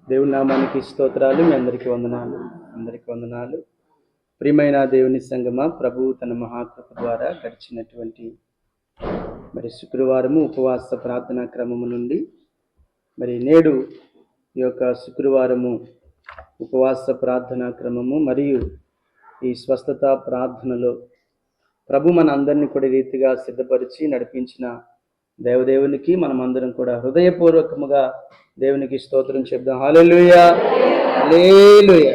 దేవుని నామానికి స్తోత్రాలు. మీ అందరికీ వందనాలు. ప్రియమైన దేవుని సంగమా, ప్రభు తన మహాకృప ద్వారా గడిచినటువంటి శుక్రవారము ఉపవాస ప్రార్థనా క్రమము నుండి నేడు ఈ యొక్క శుక్రవారము ఉపవాస ప్రార్థనా క్రమము మరియు ఈ స్వస్థత ప్రార్థనలో ప్రభు మన అందరినీ కూడా రీతిగా సిద్ధపరిచి నడిపించిన దేవదేవునికి మనమందరం కూడా హృదయపూర్వకముగా దేవునికి స్తోత్రం చెప్దాం. హల్లెలూయా, హల్లెలూయా.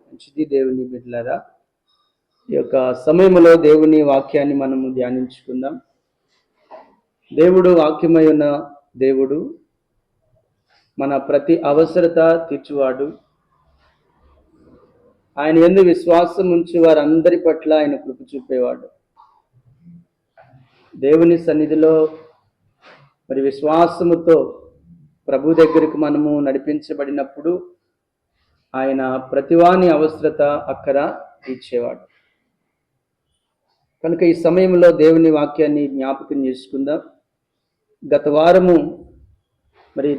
మంచిది దేవుని బిడ్డలారా, ఈ యొక్క సమయంలో దేవుని వాక్యాన్ని మనము ధ్యానించుకుందాం. దేవుడు వాక్యమై ఉన్న దేవుడు, మన ప్రతి అవసరత తీర్చువాడు. ఆయన యందు విశ్వాసం ఉంచి వారందరి పట్ల ఆయన కృప చూపేవాడు. దేవుని సన్నిధిలో విశ్వాసముతో ప్రభు దగ్గరకు మనము నడిపించబడినప్పుడు ఆయన ప్రతివాని అవసరత అక్కర తీర్చేవాడు. కనుక ఈ సమయంలో దేవుని వాక్యాన్ని జ్ఞాపకం చేసుకుందాం. గత వారము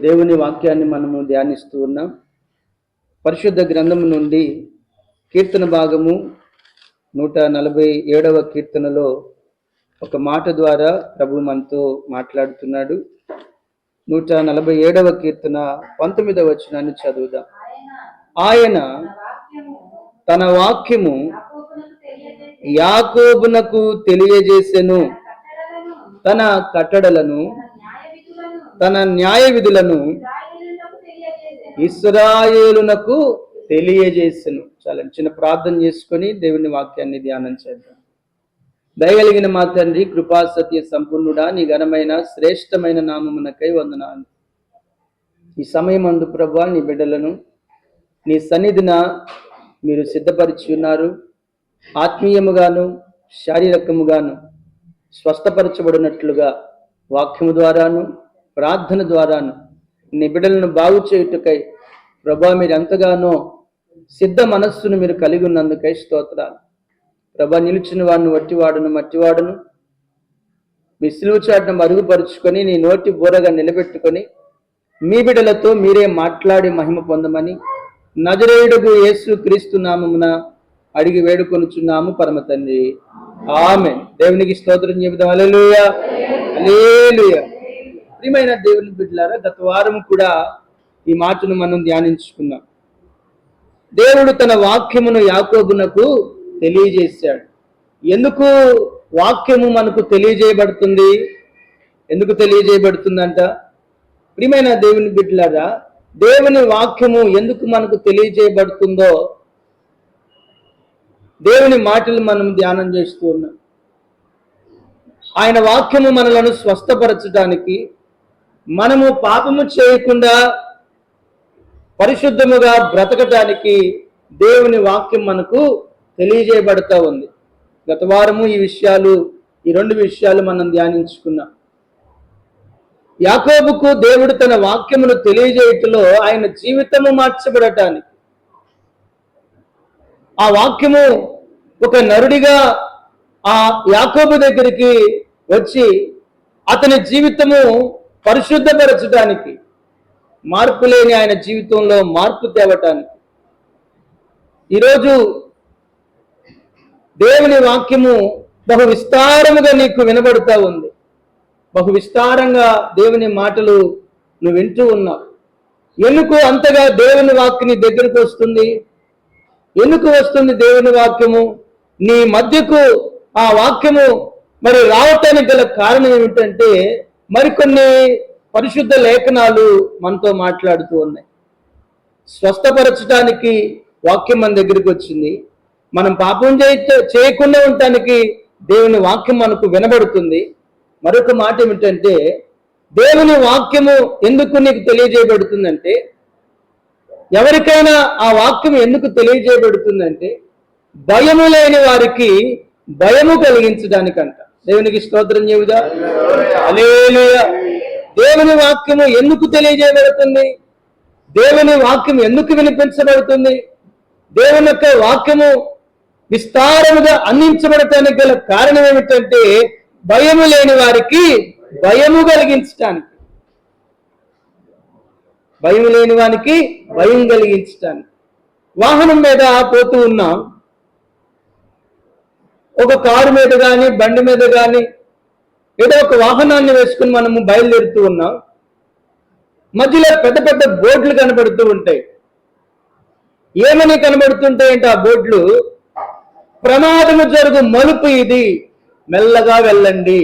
దేవుని వాక్యాన్ని మనము ధ్యానిస్తూ ఉన్నాం. పరిశుద్ధ గ్రంథము నుండి కీర్తన భాగము 147వ కీర్తనలో ఒక మాట ద్వారా ప్రభు మనతో మాట్లాడుతున్నాడు. 147వ కీర్తన 19వ వచనాన్ని చదువుదాం. ఆయన తన వాక్యము యాకోబునకు తెలియజేసెను, తన కట్టడలను తన న్యాయ విధులను ఇశ్రాయేలునకు తెలియజేసెను. చాలా చిన్న ప్రార్థన చేసుకొని దేవుని వాక్యాన్ని ధ్యానం చేద్దాం. దయగలిగిన మా తండ్రి, కృపా సత్య సంపూర్ణుడా, నీ ఘనమైన శ్రేష్టమైన నామమునకై వందనాలు. ఈ సమయమందు ప్రభువా, నీ బిడ్డలను నీ సన్నిధిన మీరు సిద్ధపరిచి ఉన్నారు. ఆత్మీయముగాను శారీరకముగాను స్వస్థపరచబడినట్లుగా వాక్యము ద్వారాను ప్రార్థన ద్వారాను నీ బిడ్డలను బాగు చేయుటకై ప్రభువా, మీరు ఎంతగానో సిద్ధ మనస్సును మీరు కలిగి ఉన్నందుకై స్తోత్రాలు. ప్రభా, నిలిచిన వాడిని మట్టివాడును మీ సిలువ చాటును మరుగుపరుచుకొని నీ నోటి బోరగా నిలబెట్టుకొని మీ బిడ్డలతో మీరే మాట్లాడి మహిమ పొందమని నజరేయుడుగు యేసు క్రీస్తు నామమున అడిగి వేడుకొనుచున్నాము పరమ తండ్రి, ఆమేన్. దేవునికి స్తోత్రం చెబుదాం. హల్లెలూయా, హల్లెలూయా. ప్రియమైన దేవుని బిడ్డలారా, గత వారం కూడా ఈ మాటను మనం ధ్యానించుకున్నాం. దేవుడు తన వాక్యమును యాకోబునకు తెలియజేశాడు. ఎందుకు వాక్యము మనకు తెలియజేయబడుతుంది? ఎందుకు తెలియజేయబడుతుందంట? ప్రియమైన దేవుని బిడ్డలారా, దేవుని వాక్యము ఎందుకు మనకు తెలియజేయబడుతుందో దేవుని మాటలు మనం ధ్యానం చేస్తూ ఉన్నాం. ఆయన వాక్యము మనలను స్వస్థపరచడానికి, మనము పాపము చేయకుండా పరిశుద్ధముగా బ్రతకటానికి దేవుని వాక్యం మనకు తెలియజేయబడతా ఉంది. గత వారము ఈ రెండు విషయాలు మనం ధ్యానించుకున్నాం. యాకోబుకు దేవుడు తన వాక్యమును తెలియజేయటంలో ఆయన జీవితము మార్చబడటానికి, ఆ వాక్యము ఒక నరుడిగా ఆ యాకోబు దగ్గరికి వచ్చి అతని జీవితము పరిశుద్ధపరచడానికి, మార్పు లేని ఆయన జీవితంలో మార్పు తేవటానికి ఈరోజు దేవుని వాక్యము బహు విస్తారముగా నీకు వినబడుతూ ఉంది. బహు విస్తారంగా దేవుని మాటలు నువ్వు వింటూ ఉన్నావు. ఎందుకు అంతగా దేవుని వాక్యం నీ దగ్గరకు వస్తుంది? ఎందుకు వస్తుంది దేవుని వాక్యము నీ మధ్యకు? ఆ వాక్యము రావటానికి గల కారణం ఏమిటంటే, మరికొన్ని పరిశుద్ధ లేఖనాలు మనతో మాట్లాడుతూ ఉన్నాయి. స్వస్థపరచడానికి వాక్యం మన దగ్గరికి వచ్చింది. మనం పాపం చేయకుండా ఉండటానికి దేవుని వాక్యం మనకు వినబడుతుంది. మరొక మాట ఏమిటంటే, దేవుని వాక్యము ఎందుకు నీకు తెలియజేయబడుతుందంటే, ఎవరికైనా ఆ వాక్యం ఎందుకు తెలియజేయబడుతుందంటే, భయము లేని వారికి భయము కలిగించడానికంట. దేవునికి స్తోత్రం చెబుదా. హల్లెలూయా. దేవుని వాక్యము ఎందుకు తెలియజేయబడుతుంది? దేవుని వాక్యం ఎందుకు వినిపించబడుతుంది? దేవుని యొక్క వాక్యము విస్తారముగా అందించబడటానికి గల కారణం ఏమిటంటే, భయము లేని వారికి భయము కలిగించటానికి. భయం లేని వానికి భయం కలిగించటానికి. వాహనం మీద పోతూ ఉన్నాం, ఒక కారు మీద కానీ బండి మీద కానీ ఏదో ఒక వాహనాన్ని వేసుకుని మనము బయలుదేరుతూ ఉన్నాం. మధ్యలో పెద్ద పెద్ద బోర్డులు కనబడుతూ ఉంటాయి. ఏమని కనబడుతుంటాయంటే ఆ బోర్డులు, ప్రమాదము జరుగు మలుపు ఇది, మెల్లగా వెళ్ళండి.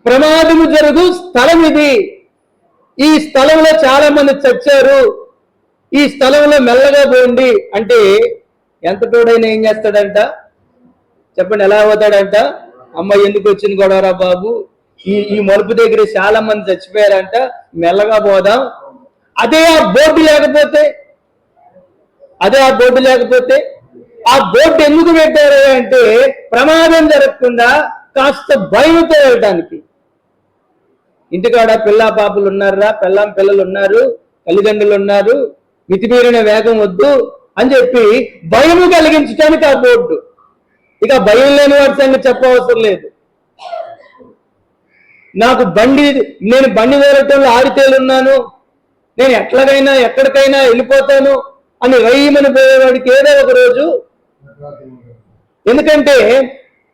ప్రమాదము జరుగు స్థలం ఇది, ఈ స్థలంలో చాలా మంది చచ్చారు, ఈ స్థలంలో మెల్లగా పోండి అంటే ఎంత తోడైనా ఏం చేస్తాడంట చెప్పండి? ఎలా అవుతాడంట? అమ్మ ఎందుకు వచ్చింది గొడవరా బాబు, ఈ మలుపు దగ్గర చాలా మంది చచ్చిపోయారంట, మెల్లగా పోదాం. అదే ఆ బోర్డు లేకపోతే ఆ బోర్డు ఎందుకు పెట్టారు అంటే ప్రమాదం జరగకుండా కాస్త భయంతో వెళ్ళటానికి. ఇంటికాడ పిల్లా పాపలు ఉన్నారా, పిల్లలు ఉన్నారు, తల్లిదండ్రులు ఉన్నారు, మితిమీరిన వేగం వద్దు అని చెప్పి భయము కలిగించడానికి ఆ బోర్డు. ఇక భయం లేని వాడి సంగతి చెప్పవసరం లేదు. నేను బండి వేరటంలో ఆరితేలున్నాను, నేను ఎక్కడికైనా వెళ్ళిపోతాను అని రైమని పోయేవాడికి ఏదో ఒక రోజు. ఎందుకంటే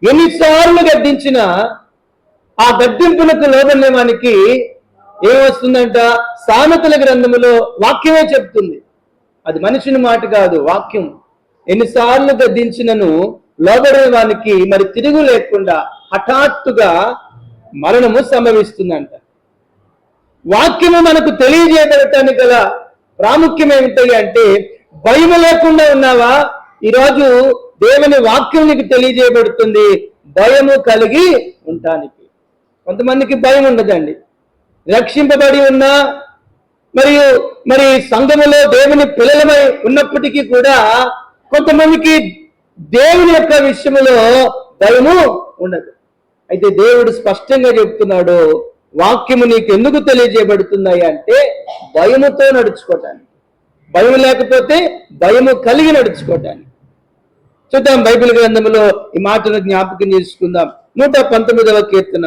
ఎన్నిసార్లు గద్దించినా ఆ గద్దింపునకు లోబడిన వానికి ఏమొస్తుందంట? సామెతల గ్రంథములో వాక్యమే చెప్తుంది, అది మనిషిని మాట కాదు, వాక్యం. ఎన్నిసార్లు గద్దించినను లోబడిన వానికి మరి తిరుగు లేకుండా హఠాత్తుగా మరణము సంభవిస్తుందంట. వాక్యము మనకు తెలియజేయబడటానికి గల ప్రాముఖ్యం ఏమిటి అంటే, భయం లేకుండా ఉన్నావా? ఈరోజు దేవుని వాక్యం నీకు తెలియజేయబడుతుంది భయము కలిగి ఉండటానికి. కొంతమందికి భయం ఉండదండి, రక్షింపబడి ఉన్నా మరి సంఘములో దేవుని పిల్లలమై ఉన్నప్పటికీ కూడా కొంతమందికి దేవుని యొక్క విషయంలో భయము ఉండదు. అయితే దేవుడు స్పష్టంగా చెప్తున్నాడు, వాక్యము నీకు ఎందుకు తెలియజేయబడుతున్నాయి అంటే భయముతో నడుచుకోవటానికి. భయం లేకపోతే భయము కలిగి నడుచుకోవటానికి. చూద్దాం బైబిల్ గ్రంథంలో ఈ మాటను జ్ఞాపకం చేసుకుందాం. 119వ కీర్తన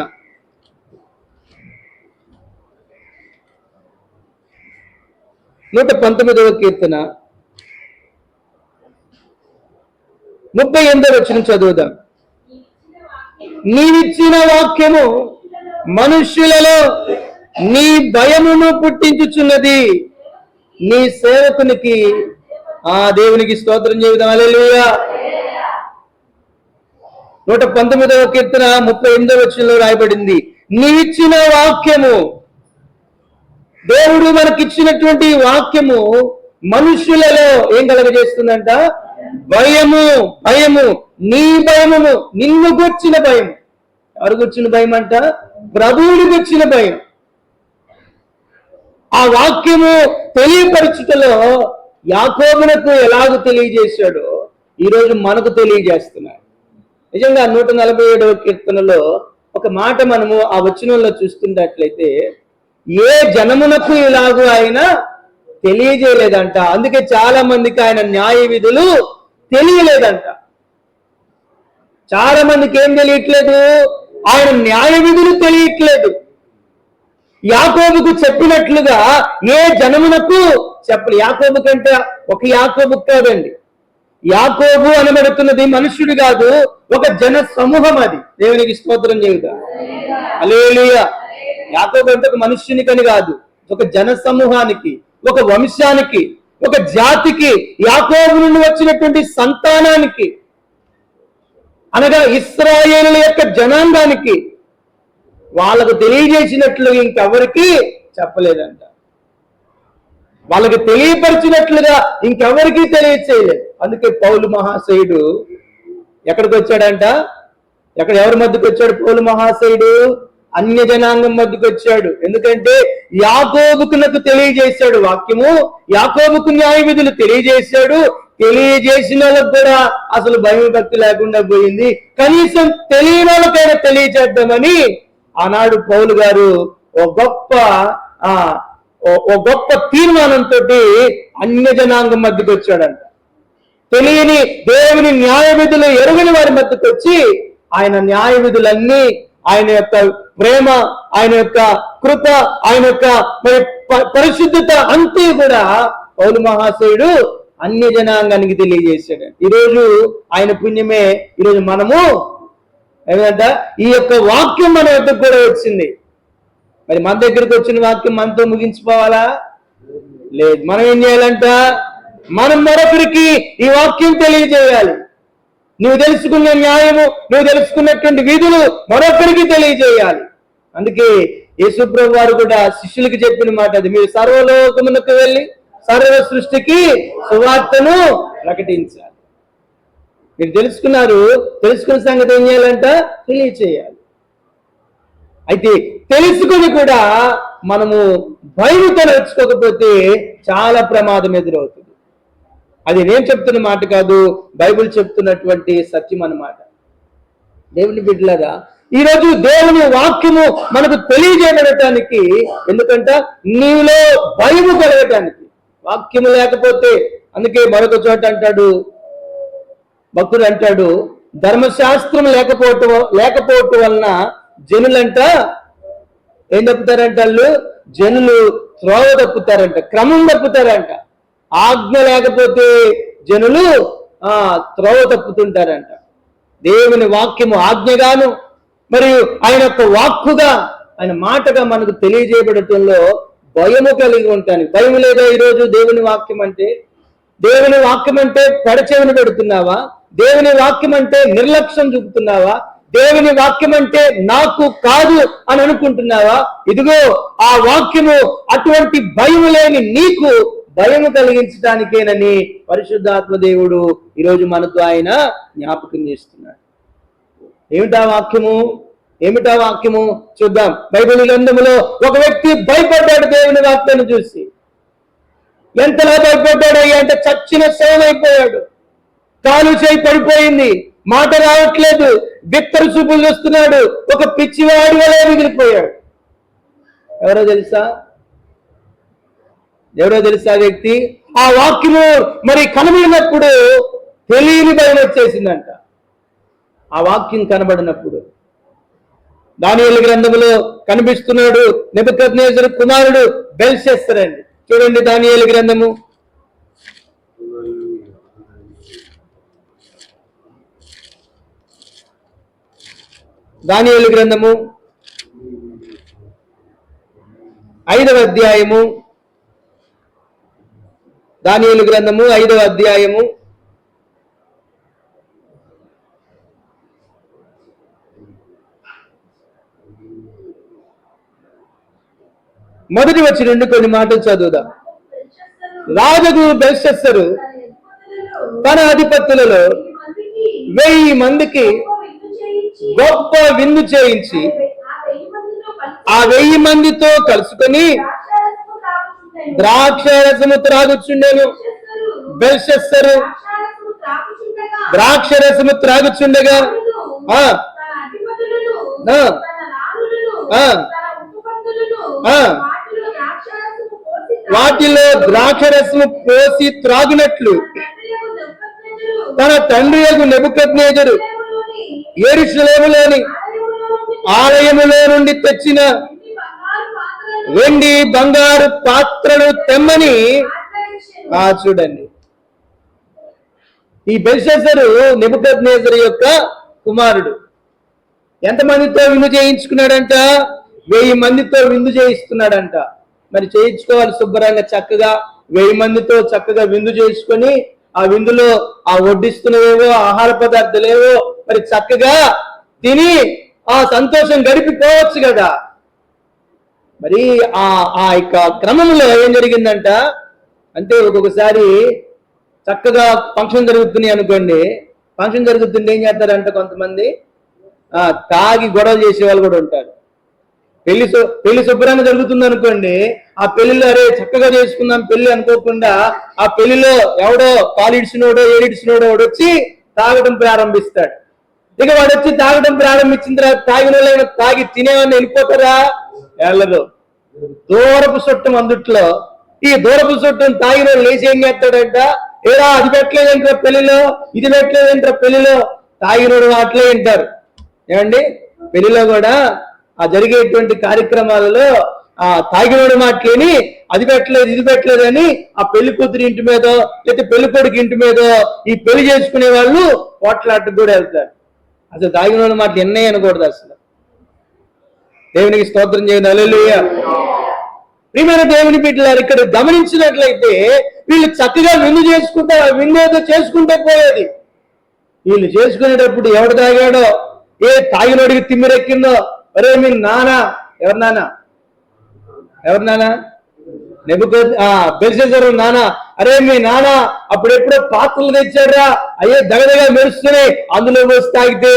119వ కీర్తన 38వ వచనం చదువుదాం. నీవిచ్చిన వాక్యము మనుష్యులలో నీ భయమును పుట్టించుచున్నది, నీ సేవకునికి ఆ దేవునికి స్తోత్రం చేద్దాం. హల్లెలూయా. 119వ కీర్తన 38వ వచనంలో రాయబడింది, నీవిచ్చిన వాక్యము. దేవుడు మనకిచ్చినటువంటి వాక్యము మనుషులలో ఏం కలగజేస్తుందంట? భయము. నీ భయము, నిన్ను గుర్చిన భయం. ఎవరు గుర్చిన భయం అంట? ప్రభువుని గుర్చిన భయం. ఆ వాక్యము తెలియపరచుటలో యాకోబునకు ఎలాగో తెలియజేశాడో ఈరోజు మనకు తెలియజేస్తున్నాడు. నిజంగా 147వ కీర్తనలో ఒక మాట మనము ఆ వచనంలో చూస్తున్నట్లయితే, ఏ జనమునకు ఇలాగూ ఆయన తెలియజేయలేదంట. అందుకే చాలా మందికి ఆయన న్యాయ విధులు తెలియలేదంట. చాలా మందికి ఏం తెలియట్లేదు? ఆయన న్యాయ విధులు తెలియట్లేదు. యాకోబుకు చెప్పినట్లుగా ఏ జనమునకు చెప్పలేదు. యాకోబు కంటే ఒక యాకోబు కాదండి, యాకోబు అనబడుతున్నది మనుష్యుడు కాదు, ఒక జన సమూహం. అది దేవునికి స్తోత్రం చేయుదా. హల్లెలూయా. యాకోబు అంటే ఒక మనుష్యునికని కాదు, ఒక జన సమూహానికి, ఒక వంశానికి, ఒక జాతికి, యాకోబు నుండి వచ్చినటువంటి సంతానానికి, అనగా ఇశ్రాయేలు యొక్క జనాంగానికి వాళ్ళకు తెలియజేసినట్లు ఇంకెవరికి చెప్పలేదంట. వాళ్ళకి తెలియపరిచినట్లుగా ఇంకెవరికి తెలియచేయలేదు. అందుకే పౌలు మహాశయుడు ఎక్కడికి వచ్చాడంట? ఎవరి మధ్యకి వచ్చాడు పౌలు మహాశయుడు? అన్య జనాంగం మధ్యకి వచ్చాడు. ఎందుకంటే యాకోబుకు నాకు తెలియజేశాడు వాక్యము, యాకోబుకు న్యాయ విధులు తెలియజేశాడు. తెలియజేసిన వాళ్ళకు కూడా అసలు భయం భక్తి లేకుండా పోయింది. కనీసం తెలియని వాళ్ళకైనా తెలియజేద్దామని ఆనాడు పౌలు గారు ఓ గొప్ప తీర్మానంతో అన్య జనాంగం మధ్యకి వచ్చాడంట. తెలియని దేవుని న్యాయ విధులు ఎరుగని వారి మధ్యకి వచ్చి ఆయన న్యాయ విధులన్నీ ఆయన యొక్క ప్రేమ, ఆయన యొక్క కృప, ఆయన యొక్క మరి పరిశుద్ధత అంతే కూడా పౌలు మహాశయుడు అన్య జనాంగానికి తెలియజేశాడు. ఈరోజు ఆయన పుణ్యమే ఈరోజు మనము ఏమంట ఈ యొక్క వాక్యం మన వద్దకు కూడా వచ్చింది. మరి మన దగ్గరకు వచ్చిన వాక్యం మనతో ముగించిపోవాలా? లేదు. మనం ఏం చేయాలంట? మనం మరొకరికి ఈ వాక్యం తెలియజేయాలి. నువ్వు తెలుసుకున్న న్యాయము, నువ్వు తెలుసుకున్నటువంటి విధులు మరొకరికి తెలియజేయాలి. అందుకే యేసుప్రభు వారు కూడా శిష్యులకి చెప్పిన మాట అది, మీరు సర్వలోకమునకు వెళ్ళి సర్వ సృష్టికి సువార్తను ప్రకటించాలి. మీరు తెలుసుకున్నారు, తెలుసుకున్న సంగతి ఏం చేయాలంట? తెలియచేయాలి. అయితే తెలుసుకుని కూడా మనము భయముతో నడుచుకోకపోతే చాలా ప్రమాదం ఎదురవుతుంది. అది నేను చెప్తున్న మాట కాదు, బైబిల్ చెప్తున్నటువంటి సత్యం అన్నమాట. దేవుని బిడ్డలారా, ఈరోజు దేవుని వాక్యము మనకు తెలియజేయడానికి, ఎందుకంటే నీలో భయము కలగటానికి. వాక్యము లేకపోతే, అందుకే మరొక చోట అంటాడు భక్తుడు అంటాడు, ధర్మశాస్త్రం లేకపోవటం వలన జనులంట ఏం తప్పుతారంట? వాళ్ళు జనులు త్రోవ తప్పుతారంట, క్రమం తప్పుతారంట. ఆజ్ఞ లేకపోతే జనులు త్రోవ తప్పుతుంటారంట. దేవుని వాక్యము ఆజ్ఞగాను మరియు ఆయన యొక్క వాక్కుగా, ఆయన మాటగా మనకు తెలియజేయబడటంలో భయము కలిగి ఉంటాను. భయం లేదా ఈరోజు దేవుని వాక్యం అంటే? దేవుని వాక్యం అంటే పెడచెవిని పెడుతున్నావా? దేవుని వాక్యం అంటే నిర్లక్ష్యం చూపుతున్నావా? దేవుని వాక్యం అంటే నాకు కాదు అని అనుకుంటున్నావా? ఇదిగో ఆ వాక్యము అటువంటి భయం లేని నీకు భయము కలిగించడానికేనని పరిశుద్ధాత్మ దేవుడు ఈరోజు మనకు ఆయన జ్ఞాపకం చేస్తున్నాడు. ఏమిటా వాక్యము? ఏమిటా వాక్యము? చూద్దాం. బైబిల్ గ్రంథములో ఒక వ్యక్తి భయపడ్డాడు దేవుని వాక్యాన్ని చూసి. ఎంతలా భయపడ్డాడు అంటే చచ్చిన శవమైపోయాడు. కాలు చేయి పడిపోయింది, మాట రావట్లేదు, బిత్తరు చూపులు చూస్తున్నాడు, ఒక పిచ్చివాడి వలె మిగిలిపోయాడు. ఎవరో తెలుసా? వ్యక్తి ఆ వాక్యము మరి కనబడినప్పుడు తెలియని భయం వచ్చేసిందంట. ఆ వాక్యం కనబడినప్పుడు దానియేలు గ్రంథములో కనిపిస్తున్నాడు నెబుకద్నెజరు కుమారుడు బెల్షస్సర్ అండి. చూడండి దానియేలు గ్రంథము దానియేలు గ్రంథము 5వ అధ్యాయము. దానియేలు గ్రంథము 5వ అధ్యాయము 1వ వచనం నుండి కొన్ని మాటలు చదువుదాం. రాజు బెల్షస్సరు తన అధిపతులలో 1000 మందికి గొప్ప విందు చేయించి ఆ 1000 మందితో కలుసుకొని ద్రాక్షరసము త్రాగుచుండెను. బెల్షస్సరు ద్రాక్షరసము త్రాగుచుండగా వాటిలో ద్రాక్షరసము పోసి త్రాగునట్లు తన తండ్రి యగు నెబుకద్నెజరు యెరూషలేములోని ఆలయములో నుండి తెచ్చిన వెండి బంగారు పాత్రలు తెమ్మని చూడండి. ఈ బెల్షస్సరు నెబుకద్నెజరు యొక్క కుమారుడు. ఎంతమందితో విందు చేయించుకున్నాడంట? 1000 మందితో విందు చేయిస్తున్నాడంట. మరి చేయించుకోవాలి శుభ్రంగా, చక్కగా 1000 మందితో చక్కగా విందు చేసుకొని ఆ విందులో ఆ వడ్డిస్తున్నవేవో ఆహార పదార్థాలేవో మరి చక్కగా తిని ఆ సంతోషం గడిపిపోవచ్చు కదా. మరి ఆ యొక్క క్రమంలో ఏం జరిగిందంట అంటే, ఒక్కొక్కసారి చక్కగా ఫంక్షన్ జరుగుతున్నాయి అనుకోండి, ఫంక్షన్ జరుగుతుంటే ఏం చేస్తారంట కొంతమంది తాగి గొడవ చేసే వాళ్ళు కూడా ఉంటారు. పెళ్లి శుభ్రంగా జరుగుతుంది అనుకోండి, ఆ పెళ్లిలో అరే చక్కగా చేసుకుందాం పెళ్లి అనుకోకుండా ఆ పెళ్లిలో ఎవడో పాలిడిచినోడో ఏడిచినోడో వచ్చి తాగడం ప్రారంభిస్తాడు. ఇక వాడు వచ్చి తాగడం ప్రారంభించిన తర్వాత తాగిన వాళ్ళు తాగి తినేవాడిని వెళ్ళిపోతారా? వెళ్ళరు. దూరపు చుట్టం అందుట్లో ఈ దూరపు చుట్టం తాగిన వాళ్ళు లేచి ఏం చేస్తాడంట, ఏరా అది పెట్టలేదంటారా పెళ్లిలో, ఇది పెట్టలేదంటారా పెళ్లిలో, తాగినోడు అట్లే వింటారు. ఏమండి? పెళ్లిలో కూడా ఆ జరిగేటువంటి కార్యక్రమాలలో ఆ తాగినోడు మాటలేని అది పెట్టలేదు ఇది పెట్టలేదు అని ఆ పెళ్లి కూతురి ఇంటి మీదో లేకపోతే పెళ్లి కొడుకు ఇంటి మీదో ఈ పెళ్లి చేసుకునే వాళ్ళు పోట్లాటకు కూడా వెళ్తారు. అసలు తాగినోడు మాట ఎన్నయ్య అనకూడదు. అసలు దేవునికి స్తోత్రం చేయండి. హల్లెలూయా. ప్రియమైన దేవుని బిడ్డలారు, ఇక్కడ గమనించినట్లయితే వీళ్ళు చక్కగా విందు చేసుకుంటే పోయేది. వీళ్ళు చేసుకునేటప్పుడు ఎవడు తాగాడో, ఏ తాగినోడికి తిమ్మిరెక్కిందో, అరే మీ నాన్న ఎవరు నాన్న బెల్షస్సరు నాన్న, అరే మీ నాన్న అప్పుడెప్పుడో పాత్రలు తెచ్చాడురా, అయ్యే దగదగా మెరుస్తున్నాయి, అందులో పోసి తాగితే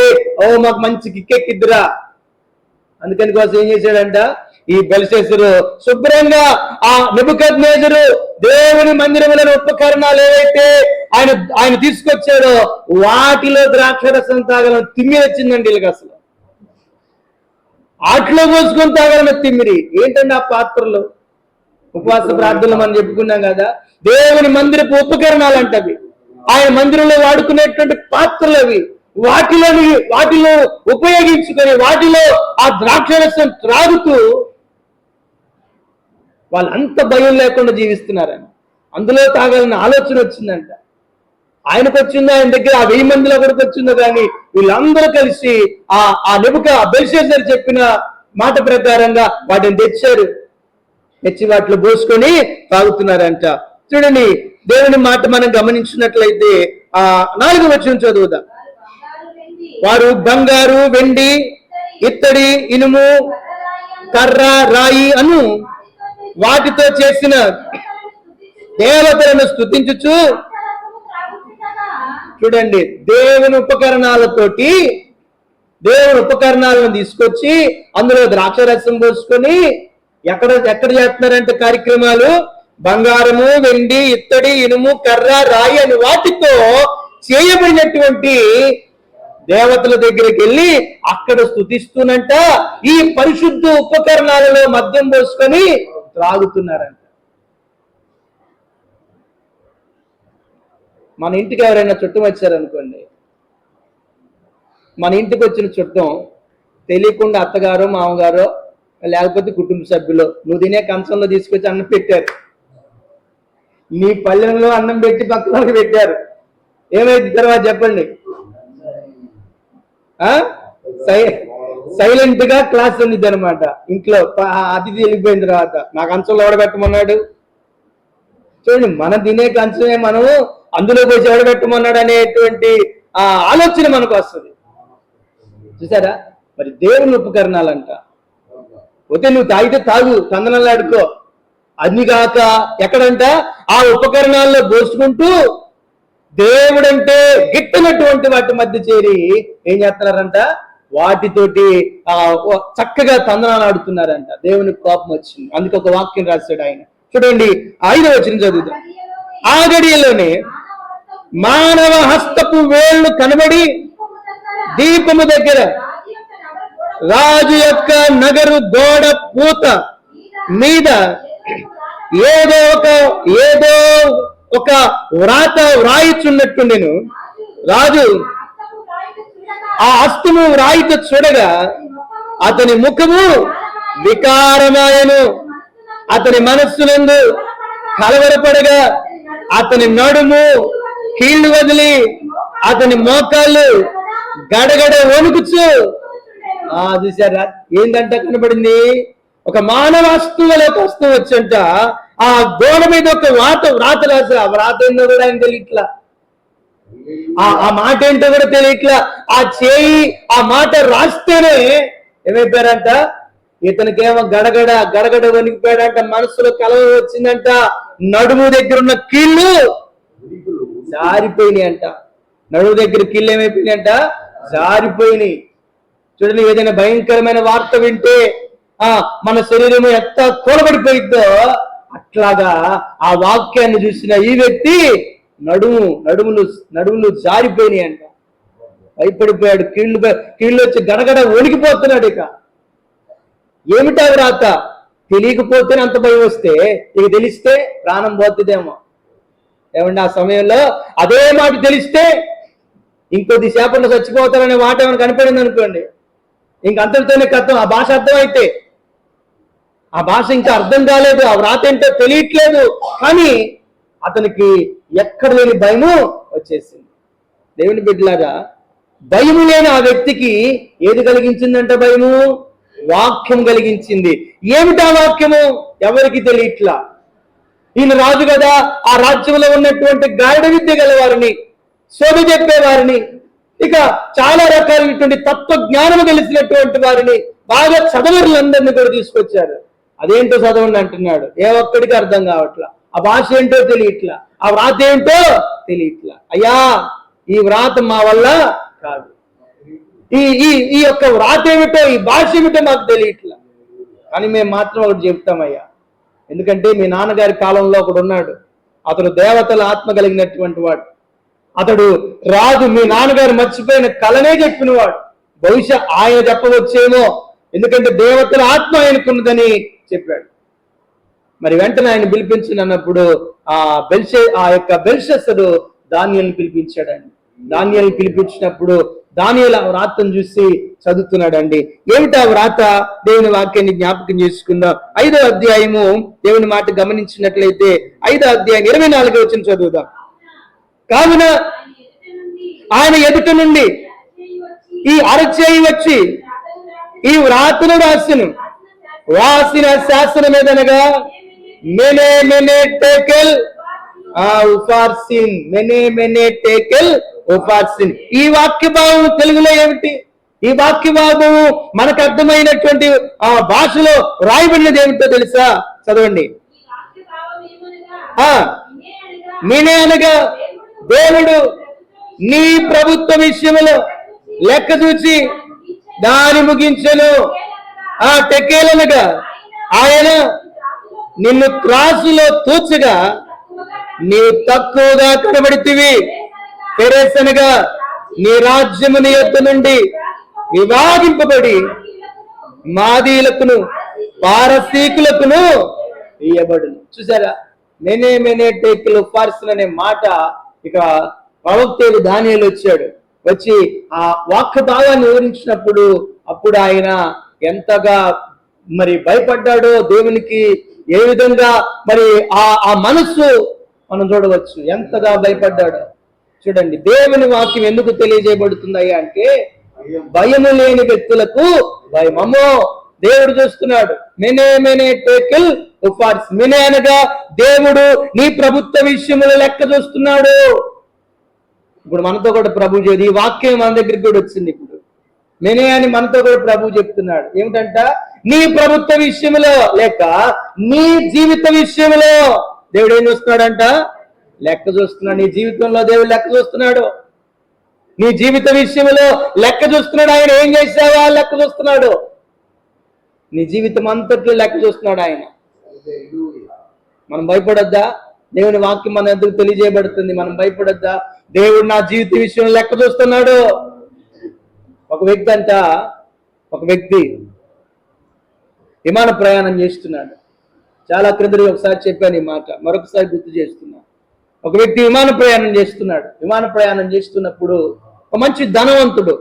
మాకు మంచి కిక్కెక్కిద్దురా. అందుకని కోసం ఏం చేశాడంట, ఈ బెల్షస్సరు శుభ్రంగా ఆ నెబుకద్నెజరు దేవుని మందిరములను ఉపకరణాలు ఏవైతే ఆయన తీసుకొచ్చాడో వాటిలో ద్రాక్షరసం తాగలని తిమ్మిరి వచ్చిందండి వీళ్ళకి. అసలు ఆటలో పోసుకొని తాగలని తిమ్మిరి ఏంటండి ఆ పాత్రలు. ఉపవాస ప్రార్థనలు మనం చెప్పుకున్నాం కదా, దేవుని మందిరపు ఉపకరణాలు అంటవి, ఆయన మందిరంలో వాడుకునేటువంటి పాత్రలు అవి. వాటిలో ఉపయోగించుకొని వాటిలో ఆ ద్రాక్షరసం త్రాగుతూ వాళ్ళంత భయం లేకుండా జీవిస్తున్నారని, అందులో తాగాలని ఆలోచన వచ్చిందంట. ఆయనకు వచ్చిందో, ఆయన దగ్గర ఆ 1000 మందిలో కూడా వచ్చిందో, కానీ వీళ్ళందరూ కలిసి ఆ బెల్షస్సరు చెప్పిన మాట ప్రకారంగా వాటిని తెచ్చి వాటిలో పోసుకొని తాగుతున్నారంట. చూడండి, దేవుని మాట మనం గమనించినట్లయితే 4వ వచనం చదువుదాం. వారు బంగారు, వెండి, ఇత్తడి, ఇనుము, కర్ర, రాయి అను వాటితో చేసిన దేవతలను స్తుతించుచు, చూడండి, దేవుని ఉపకరణాలను తీసుకొచ్చి అందులో ద్రాక్షరసం పోసుకొని ఎక్కడ చేస్తున్నారంటే కార్యక్రమాలు, బంగారము, వెండి, ఇత్తడి, ఇనుము, కర్ర, రాయి అని వాటితో చేయబడినటువంటి దేవతల దగ్గరికి వెళ్ళి అక్కడ స్తుతిస్తూనంట ఈ పరిశుద్ధ ఉపకరణాలలో మద్యం పోసుకొని త్రాగుతున్నారంట. మన ఇంటికి ఎవరైనా చుట్టం వచ్చారనుకోండి, మన ఇంటికి వచ్చిన చుట్టం తెలియకుండా అత్తగారో మామగారో లేకపోతే కుటుంబ సభ్యులు నువ్వు తినే కంచంలో తీసుకొచ్చి అన్నం పెట్టారు, నీ పల్లెంలో అన్నం పెట్టి పక్కనకి పెట్టారు, ఏమైంది తర్వాత చెప్పండి? సైలెంట్ గా క్లాస్ ఉండిద్ది అనమాట. ఇంట్లో అతిథి వెళ్ళిపోయిన తర్వాత నా కంచంలో ఎవడబెట్టమన్నాడు, చూడండి, మనం తినే కంచమే మనం అందులో పోసి ఎవడబెట్టమన్నాడు అనేటువంటి ఆలోచన మనకు వస్తుంది. చూసారా? మరి దేవుని ఉపకరణాలంట. పోతే నువ్వు తాగితే తాగు, చందనంలో ఆడుకో, అన్ని కాక ఎక్కడంట ఆ ఉపకరణాల్లో పోసుకుంటూ దేవుడంటే గిట్టనటువంటి వాటి మధ్య చేరి ఏం చేస్తున్నారంట, వాటితోటి చక్కగా తందనాలు ఆడుతున్నారంట. దేవునికి కోపం వచ్చింది. అందుకే ఒక వాక్యం రాశాడు ఆయన. చూడండి, 5వ వచనం చదువుదాం. ఆ గడియలోనే మానవ హస్తపు వేళ్లు కనబడి దీపము దగ్గర రాజు యొక్క నగరు గోడ పూత మీద ఏదో ఒక వ్రాత వ్రాయిచున్నట్టుండెను. రాజు ఆ హస్తము వ్రాయితో చూడగా అతని ముఖము వికారమాయను, అతని మనస్సునందు కలవరపడగా అతని నడుము కీళ్లు వదిలి అతని మోకాళ్ళు గడగడ వణుకుచు. చూసారా? ఏందంట కనబడింది? ఒక మానవ వస్తువుల ఒక వస్తువు వచ్చంట ఆ గోడ మీద ఒక వ్రాత రాసా. ఆ వ్రాత ఏంటో కూడా ఆయన తెలియట్లా, ఆ మాట ఏంటో కూడా తెలియట్లా. ఆ చేయి ఆ మాట రాస్తేనే ఏమైపోయారంట, ఇతనికేమో గడగడ వణికిపోయాడంట, మనసులో కలవ వచ్చిందంట, నడుము దగ్గర ఉన్న కీళ్ళు జారిపోయినాయి అంట. నడుము దగ్గర కీళ్ళు ఏమైపోయినాయి అంట, జారిపోయినాయి. చూడండి, ఏదైనా భయంకరమైన వార్త వింటే మన శరీరం ఎంత కూలబడిపోయిద్దో అట్లాగా ఆ వాక్యాన్ని చూసిన ఈ వ్యక్తి నడుములు జారిపోయినాయి అంట. భయపడిపోయాడు, కీళ్ళు వచ్చి గడగడ వణికిపోతున్నాడు. ఇక ఏమిటా వ్రాత తెలియకపోతేనే అంత భయం వస్తే, ఇక తెలిస్తే ప్రాణం పోతుందేమో. ఏమంటే ఆ సమయంలో అదే మాట తెలిస్తే ఇంకొద్ది సేపట్లో చచ్చిపోతారనే మాట ఏమైనా కనపడింది అనుకోండి, ఇంకంతటితోనే కథం. ఆ భాష అర్థమైతే ఆ భాష ఇంకా అర్థం కాలేదు, ఆ వ్రాత ఏంటో తెలియట్లేదు, కానీ అతనికి ఎక్కడ లేని భయము వచ్చేసింది. దేవుని బిడ్డలాగా భయము లేని ఆ వ్యక్తికి ఏది కలిగించిందంట? భయము, వాక్యం కలిగించింది. ఏమిటా వాక్యము? ఎవరికి తెలియట్లా. ఈయన రాజు కదా, ఆ రాజ్యంలో ఉన్నటువంటి గాడిద విద్య గల వారిని, శోధ చెప్పేవారిని, ఇక చాలా రకాలైనటువంటి తత్వ జ్ఞానము తెలిసినటువంటి వారిని, బాగా చదవరులందరినీ కూడా తీసుకొచ్చారు. అదేంటో చదవండి అంటున్నాడు. ఏ ఒక్కడికి అర్థం కావట్లా. ఆ భాష ఏంటో తెలియట్లా, ఆ వ్రాత ఏంటో తెలియట్లా. అయ్యా, ఈ వ్రాత మా వల్ల కాదు, ఈ ఈ ఈ యొక్క వ్రాత ఏమిటో, ఈ భాష ఏమిటో మాకు తెలియట్లా. కానీ మేము మాత్రం ఒకటి చెప్తామయ్యా. ఎందుకంటే మీ నాన్నగారి కాలంలో ఒకడు ఉన్నాడు, అతడు దేవతల ఆత్మ కలిగినటువంటి వాడు. అతడు రాజు మీ నాన్నగారు మర్చిపోయిన కలనే చెప్పినవాడు. బహుశా ఆయన చెప్పవచ్చేమో, ఎందుకంటే దేవతల ఆత్మ ఆయనకున్నదని చెప్పాడు. మరి వెంటనే ఆయన పిలిపించినప్పుడు ఆ యొక్క బెల్షస్సరు దానియేలుని పిలిపించాడండి. దానియేలుని పిలిపించినప్పుడు దానియేలు ఆ వ్రాతను చూసి చదువుతున్నాడండి. ఏమిటా వ్రాత? దేవుని వాక్యాన్ని జ్ఞాపకం చేసుకుందాం. 5వ అధ్యాయము దేవుని మాట గమనించినట్లయితే 5వ అధ్యాయం 24వ వచనం చదువుదాం. కావున ఆయన ఎదుట నుండి ఈ అరచేయి వచ్చి ఈ వ్రాతను రాసిన శాసనం ఏదనగా మెనే మెనే టేకెల్ ఉఫార్సిన్, మెనే మెనే టేకెల్ ఉఫార్సిన్. ఈ వాక్య భావం తెలుగులో ఏమిటి? ఈ వాక్య భావం మనకు అర్థమైనటువంటి ఆ భాషలో రాయబడినది ఏమిటో తెలుసా? చదవండి. మినే అనగా దేవుడు నీ ప్రభుత్వ విషయంలో లెక్క చూచి దాని ముగించెను. ఆ టెకేలనగా ఆయన నిన్ను త్రాసులో తూచగా నీవు తక్కువగా కనబడితివి. పెరేసనగా నీ రాజ్యము నీ యొద్ద నుండి విభాగింపబడి మాదీలకును పారసీకులకును ఇయ్యబడును. చూసారా? మెనే మెనే టేకులు ఫార్సన్ అనే మాట ఇక ప్రవక్త దానియేలు వచ్చి ఆ వాక్య భావాన్ని వివరించినప్పుడు అప్పుడు ఆయన ఎంతగా మరి భయపడ్డాడో, దేవునికి ఏ విధంగా మరి ఆ మనస్సు మనం చూడవచ్చు, ఎంతగా భయపడ్డాడో. చూడండి, దేవుని వాక్యం ఎందుకు తెలియజేయబడుతుంది అంటే భయము లేని వ్యక్తులకు భయం. అమ్మో, దేవుడు చూస్తున్నాడు. మెనే మెనే టేకిల్ ఉఫార్స్. మెనే అనగా దేవుడు నీ ప్రభుత్వ విషయముల లెక్క చూస్తున్నాడు. ఇప్పుడు మనతో కూడా ప్రభు చేది ఈ వాక్యం మన దగ్గరికి కూడా వచ్చింది. ఇప్పుడు మెనే అని మనతో కూడా ప్రభు చెప్తున్నాడు. ఏమిటంట? నీ ప్రభుత్వ విషయంలో లేక నీ జీవిత విషయంలో దేవుడు ఏం చూస్తున్నాడంట? లెక్క చూస్తున్నాడు. నీ జీవితంలో దేవుడు లెక్క చూస్తున్నాడు. నీ జీవిత విషయంలో లెక్క చూస్తున్నాడు. ఆయన ఏం చేసావా లెక్క చూస్తున్నాడు. నీ జీవితం అంతట్లో లెక్క చూస్తున్నాడు ఆయన. మనం భయపడొద్దా? దేవుని వాక్యం మన ఎందుకు తెలియజేయబడుతుంది. మనం భయపడొద్దా? దేవుడు నా జీవిత విషయంలో లెక్క చూస్తున్నాడు. ఒక వ్యక్తి విమాన ప్రయాణం చేస్తున్నాడు. చాలా క్రిందటి ఒకసారి చెప్పాను ఈ మాట, మరొకసారి గుర్తు చేస్తున్నాను. ఒక వ్యక్తి విమాన ప్రయాణం చేస్తున్నాడు. విమాన ప్రయాణం చేస్తున్నప్పుడు ఒక మంచి ధనవంతుడు,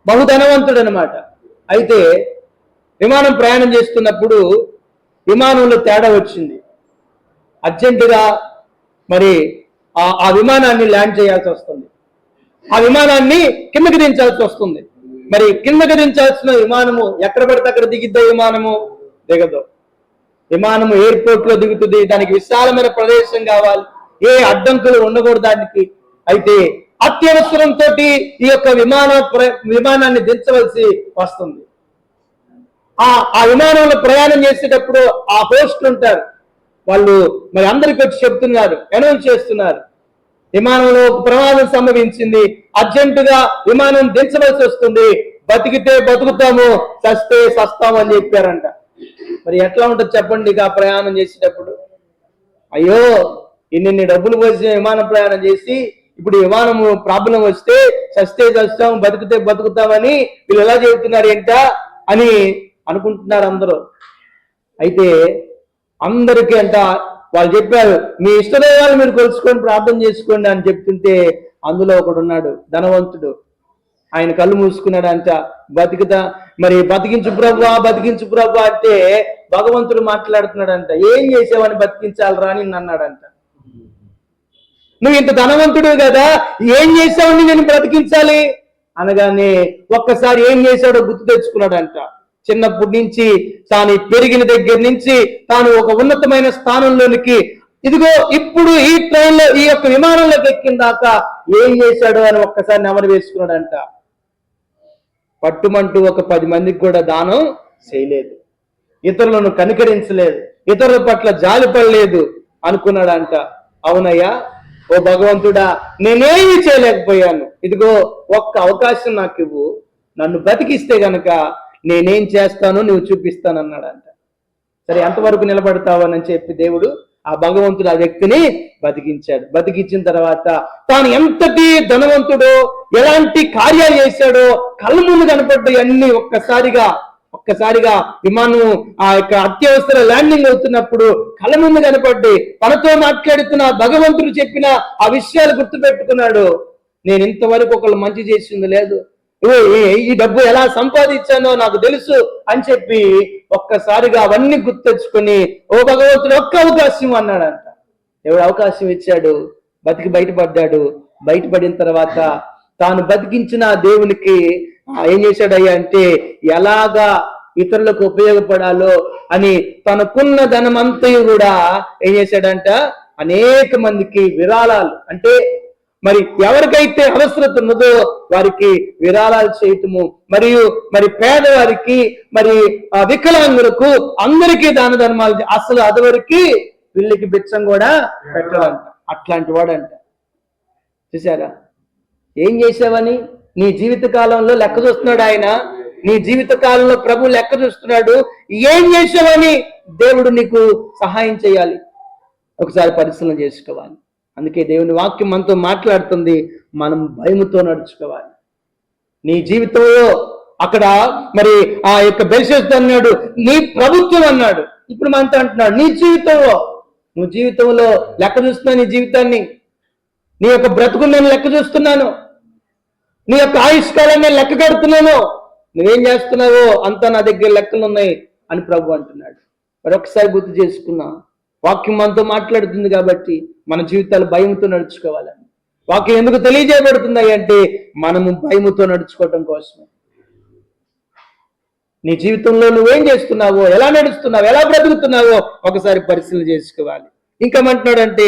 బహుధనవంతుడు అనమాట. అయితే విమానం ప్రయాణం చేస్తున్నప్పుడు విమానంలో తేడా వచ్చింది. అర్జెంటుగా మరి ఆ విమానాన్ని ల్యాండ్ చేయాల్సి వస్తుంది. ఆ విమానాన్ని కిందకి దించాల్సి వస్తుంది. మరి కిందకి దించాల్సిన విమానము ఎక్కడ పడితే అక్కడ దిగిద్దా? విమానము దిగదు. విమానము ఎయిర్పోర్ట్ లో దిగుతుంది. దానికి విశాలమైన ప్రదేశం కావాలి, ఏ అడ్డంకులు ఉండకూడదు దానికి. అయితే అత్యవసరంతో ఈ యొక్క విమానాన్ని దించవలసి వస్తుంది. ఆ విమానంలో ప్రయాణం చేసేటప్పుడు ఆ హోస్ట్లు ఉంటారు, వాళ్ళు మరి అందరికి వచ్చి చెప్తున్నారు, అనౌన్స్ చేస్తున్నారు, విమానంలో ఒక ప్రమాదం సంభవించింది, అర్జెంటుగా విమానం దించవలసి వస్తుంది, బతికితే బతుకుతాము, చస్తే చస్తాము అని చెప్పారంట. మరి ఎట్లా ఉంటుంది చెప్పండి? ఇక ప్రయాణం చేసేటప్పుడు అయ్యో ఇన్ని డబ్బులు పోసి విమాన ప్రయాణం చేసి ఇప్పుడు విమానము ప్రాబ్లం వస్తే చస్తే చస్తాం, బతికితే బతుకుతామని వీళ్ళు ఎలా చెబుతున్నారు ఏంట అని అనుకుంటున్నారు అందరూ. అయితే అందరికీ అంట వాళ్ళు చెప్పారు, మీ ఇష్టదైవాలు మీరు కొలుసుకొని ప్రార్థన చేసుకోండి అని చెప్తుంటే అందులో ఒకడు ఉన్నాడు, ధనవంతుడు. ఆయన కళ్ళు మూసుకున్నాడంట. బతికించు ప్రభు అంటే భగవంతుడు మాట్లాడుతున్నాడంట. ఏం చేసావని బతికించాలరా అని అన్నాడంట. నువ్వు ఇంత ధనవంతుడు కదా, ఏం చేసావని నేను బ్రతికించాలి అనగానే ఒక్కసారి ఏం చేశాడో గుర్తు తెచ్చుకున్నాడంట. చిన్నప్పటి నుంచి తాను పెరిగిన దగ్గర నుంచి తాను ఒక ఉన్నతమైన స్థానంలోనికి, ఇదిగో ఇప్పుడు ఈ ట్రైన్లో ఈ యొక్క విమానంలోకి ఎక్కిన దాకా ఏం చేశాడో అని ఒక్కసారి నెమరు వేసుకున్నాడంట. పట్టుమంటూ ఒక 10 మందికి కూడా దానం చేయలేదు, ఇతరులను కనికరించలేదు, ఇతరుల పట్ల జాలిపడలేదు అనుకున్నాడంట. అవునయ్యా, ఓ భగవంతుడా, నేనేమీ చేయలేకపోయాను, ఇదిగో ఒక్క అవకాశం నాకు ఇవ్వు, నన్ను బతికిస్తే గనక నేనేం చేస్తానో నువ్వు చూపిస్తానన్నాడంట. సరే, ఎంతవరకు నిలబడతావని చెప్పి దేవుడు ఆ భగవంతుడు ఆ వ్యక్తిని బతికించాడు. బతికించిన తర్వాత తాను ఎంతటి ధనవంతుడో, ఎలాంటి కార్యాలు చేశాడో కళ్ళ ముందు కనపడ్డాయి అన్ని. ఒక్కసారిగా విమానం ఆ యొక్క అత్యవసర ల్యాండింగ్ అవుతున్నప్పుడు కళ్ళ ముందు కనపడ్డాయి. తనతో మాట్లాడుతున్న భగవంతుడు చెప్పిన ఆ విషయాలు గుర్తుపెట్టుకున్నాడు. నేను ఇంతవరకు ఒకళ్ళు మంచి చేసింది లేదు, ఈ డబ్బు ఎలా సంపాదించానో నాకు తెలుసు అని చెప్పి ఒక్కసారిగా అవన్నీ గుర్తెచ్చుకొని, ఓ భగవంతుడు ఒక్క అవకాశం అన్నాడంట. ఎవడు అవకాశం ఇచ్చాడు, బతికి బయటపడ్డాడు. బయటపడిన తర్వాత తాను బతికించిన దేవునికి ఏం చేశాడయ్యా అంటే, ఎలాగా ఇతరులకు ఉపయోగపడాలో అని తనకున్న ధనమంతయు కూడా ఏం చేశాడంట, అనేక మందికి విరాళాలు, అంటే మరి ఎవరికైతే అవసరత ఉన్నదో వారికి విరాళాలు చేయటము, మరి పేదవారికి, మరి వికలాంగులకు, అందరికీ దాన ధర్మాలు, అసలు అదివరకు వీళ్ళకి బిచ్చం కూడా పెట్టాలంట. అట్లాంటి వాడంట. చూసారా ఏం చేసావని? నీ జీవిత కాలంలో లెక్క చూస్తున్నాడు ఆయన. నీ జీవిత కాలంలో ప్రభు లెక్క చూస్తున్నాడు. ఏం చేసావని దేవుడు నీకు సహాయం చేయాలి. ఒకసారి పరిశీలన చేసుకోవాలి. అందుకే దేవుని వాక్యం మనతో మాట్లాడుతుంది, మనం భయముతో నడుచుకోవాలి. నీ జీవితంలో అక్కడ మరి ఆ యొక్క బెల్షస్సరు అన్నాడు, నీ ప్రభుత్వం అన్నాడు. ఇప్పుడు మనతో అంటున్నాడు, నీ జీవితంలో, నువ్వు జీవితంలో లెక్క చూస్తున్నావు. నీ జీవితాన్ని, నీ యొక్క బ్రతుకుని నేను లెక్క చూస్తున్నాను, నీ యొక్క ఆయుష్కాలాన్ని నేను లెక్క కడుతున్నాను. నువ్వేం చేస్తున్నావో అంతా నా దగ్గర లెక్కలు ఉన్నాయి అని ప్రభు అంటున్నాడు. మరొకసారి గుర్తు చేసుకున్నా, వాక్యం మనతో మాట్లాడుతుంది కాబట్టి మన జీవితాలు భయంతో నడుచుకోవాలని. వాక్యం ఎందుకు తెలియజేయబడుతుంది అంటే మనము భయముతో నడుచుకోవటం కోసమే. నీ జీవితంలో నువ్వేం చేస్తున్నావో, ఎలా నడుస్తున్నావో, ఎలా బ్రతుకుతున్నావో ఒకసారి పరిశీలన చేసుకోవాలి. ఇంకేమంటున్నాడంటే,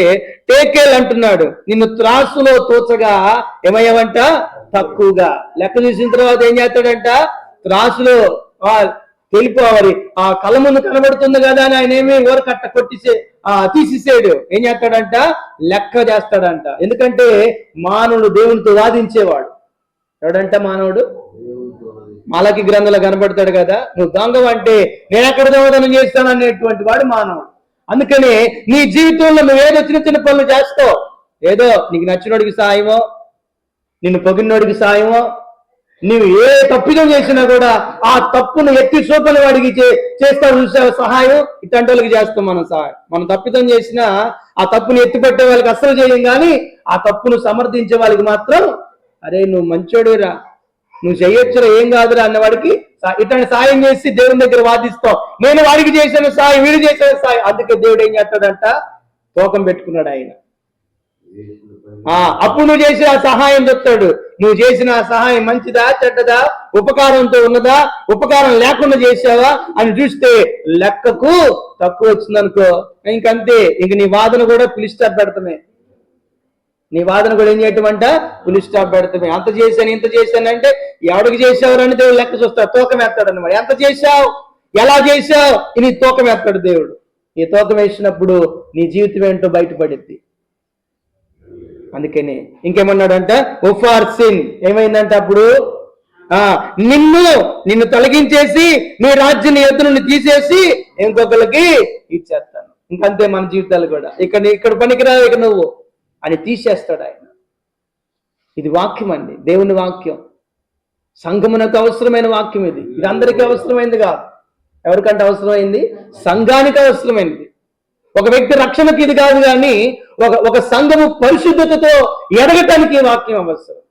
టేకేల్ అంటున్నాడు, నిన్ను త్రాసులో తోచగా ఏమయ్యావంట, తక్కువగా. లెక్క చూసిన తర్వాత ఏం చేస్తాడంట, త్రాసులో వెళ్ళిపోవాలి. ఆ కళ్ళ ముందు కనబడుతుంది కదా అని ఆయన ఏమి ఓరకట్ట తీసేసాడు. ఏం చేస్తాడంట, లెక్క చేస్తాడంట. ఎందుకంటే మానవుడు దేవునితో వాదించేవాడు. ఎవడంట మానవుడు? మలకి గ్రంథంలో కనబడతాడు కదా, నువ్వు దొంగ అంటే నేను ఎక్కడ దొంగతనం చేస్తాను అనేటువంటి వాడు మానవుడు. అందుకని నీ జీవితంలో నువ్వేదో చిన్న పనులు చేస్తావు, ఏదో నీకు నచ్చినోడికి సాయమో, నిన్ను పొగినోడికి సాయమో, నీవు ఏ తప్పిదం చేసినా కూడా ఆ తప్పును ఎత్తి చూపని వాడికి చేస్తావు సహాయం. ఇట్లాంటి వాళ్ళకి చేస్తాం మనం సహాయం. మనం తప్పిదం చేసినా ఆ తప్పును ఎత్తిపట్టే వాళ్ళకి అస్సలు చేయం, కానీ ఆ తప్పును సమర్థించే వాళ్ళకి మాత్రం, అరే నువ్వు మంచోడురా, నువ్వు చేయొచ్చురా, ఏం కాదురా అన్నవాడికి ఇట్లాంటి సాయం చేసి దేవుని దగ్గర వాదిస్తావు. నేను వాడికి చేసిన సాయం, వీడు చేసిన సాయం. అందుకే దేవుడు ఏం చేస్తాడంట, తూకం పెట్టుకున్నాడు ఆయన. అప్పుడు నువ్వు చేసిన సహాయం చెప్తాడు. నువ్వు చేసిన సహాయం మంచిదా చెడ్డదా, ఉపకారంతో ఉన్నదా, ఉపకారం లేకుండా చేసావా అని చూస్తే లెక్కకు తక్కువ వచ్చిందనుకో, ఇంకంతే. ఇంక నీ వాదన కూడా పులి స్టాప్ పెడతామే. నీ వాదన కూడా ఏం చేయటం అంట, పులి స్టాప్ పెడతామే. అంత చేశాను ఇంత చేశాను అంటే ఎవడికి చేసావు అని దేవుడు లెక్క చూస్తాడు, తూకం వేస్తాడు అన్నమాట. ఎంత చేశావు, ఎలా చేశావు, నీ తూకం వేస్తాడు దేవుడు. ఈ తూకం వేసినప్పుడు నీ జీవితం ఏంటో బయటపడిద్ది. అందుకని ఇంకేమన్నాడంట, ఉఫార్ సిన్ ఏమైందంట, అప్పుడు నిన్ను తొలగించేసి నీ రాజ్యాన్ని ఎత్తు నుండి తీసేసి ఇంకొకరికి ఇచ్చేస్తాను. ఇంకంతే మన జీవితాలు కూడా. ఇక్కడ పనికిరావు ఇక నువ్వు అని తీసేస్తాడు ఆయన. ఇది వాక్యం అండి, దేవుని వాక్యం. సంఘమునకు అవసరమైన వాక్యం ఇది. ఇది అందరికీ అవసరమైంది కాదు. ఎవరికంటే అవసరమైంది? సంఘానికి అవసరమైంది. ఒక వ్యక్తి రక్షణకి ఇది కాదు, కానీ ఒక సంఘము పరిశుద్ధతతో ఎదగటానికి వాక్యం అవసరం.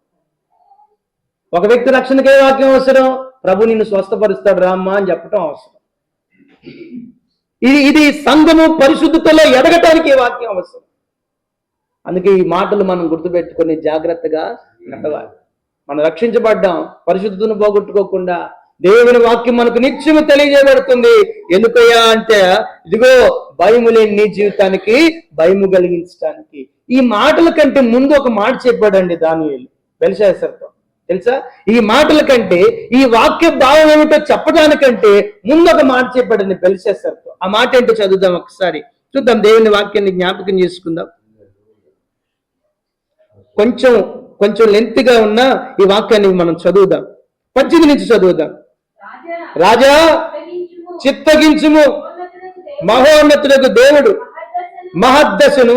ఒక వ్యక్తి రక్షణకే వాక్యం అవసరం, ప్రభు నిన్ను స్వస్థపరుస్తాడు రామ్మా అని చెప్పటం అవసరం. ఇది సంఘము పరిశుద్ధతలో ఎదగటానికి ఈ వాక్యం అవసరం. అందుకే ఈ మాటలు మనం గుర్తుపెట్టుకొని జాగ్రత్తగా నడవాలి. మనం రక్షించబడ్డాం, పరిశుద్ధతను పోగొట్టుకోకుండా దేవుని వాక్యం మనకు నిత్యము తెలియజేయబడుతుంది. ఎందుకయ్యా అంటే ఇదిగో భయము లేని నీ జీవితానికి భయము కలిగించడానికి. ఈ మాటల కంటే ముందు ఒక మాట చెప్పాడండి దానియేలు బెల్షస్సరుతో. తెలుసా, ఈ మాటల కంటే ఈ వాక్య భావం ఏమిటో చెప్పడానికంటే ముందు ఒక మాట చెప్పాడండి బెల్షస్సరుతో. ఆ మాట ఏంటో చదువుదాం ఒకసారి, చూద్దాం. దేవుని వాక్యాన్ని జ్ఞాపకం చేసుకుందాం. కొంచెం లెంత్గా ఉన్న ఈ వాక్యాన్ని మనం చదువుదాం. 18 నుంచి చదువుదాం. రాజా చిత్తగించుము, మహోన్నతులకు దేవుడు మహద్దశను,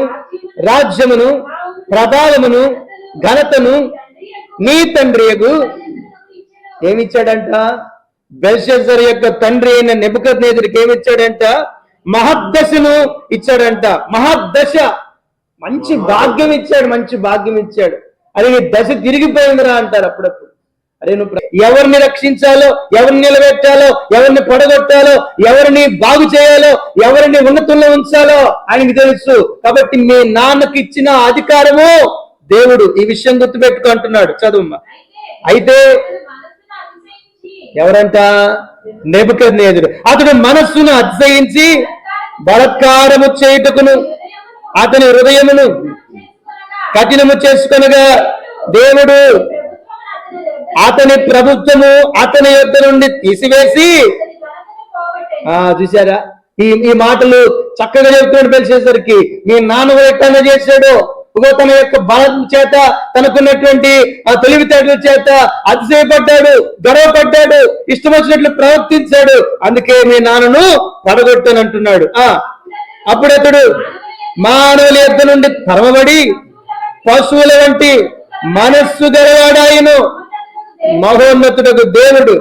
రాజ్యమును, ప్రభావమును, ఘనతను నీ తండ్రియకు ఏమిచ్చాడంట? బెల్షస్సరు యొక్క తండ్రి అయిన నెబుకద్నెజరుకి ఏమిచ్చాడంట? మహద్దశను ఇచ్చాడంట. మహద్దశ, మంచి భాగ్యం ఇచ్చాడు, మంచి భాగ్యం ఇచ్చాడు. అరే నీ దశ తిరిగిపోయిందిరా అంటారు అప్పుడప్పుడు. అరే నువ్వు ఎవరిని రక్షించాలో, ఎవరిని నిలబెట్టాలో, ఎవరిని పడగొట్టాలో, ఎవరిని బాగు చేయాలో, ఎవరిని ఉన్నతుల్లో ఉంచాలో ఆయనకి తెలుసు. కాబట్టి మీ నాన్నకి ఇచ్చిన అధికారము దేవుడు. ఈ విషయం గుర్తుపెట్టుకో అంటున్నాడు. చదువుమ్మా. అయితే ఎవరంట? నెబుకద్నెజరు. అతడు మనస్సును అతిశయించి బలాత్కారము చేయుటకును అతని హృదయమును కఠినము చేసుకొనగా దేవుడు అతని ప్రభుత్వము అతని యొద్ద నుండి తీసివేసి. చూసారా, ఈ మాటలు చక్కగా చెబుతున్నాడు బెల్షస్సరుకి. మీ నాన్న ఎట్లా చేశాడు? తన యొక్క బలం చేత, తనకున్నటువంటి ఆ తెలివితేటల చేత అతిశయపడ్డాడు, గర్వపడ్డాడు, ఇష్టం వచ్చినట్లు ప్రవర్తించాడు. అందుకే మీ నాన్నను పడగొట్టానంటున్నాడు. అప్పుడతడు మానవుల యొద్ద నుండి తరమబడి పశువుల వంటి మనస్సు గలవాడాయను. మహోన్నతుడకు దేవుడు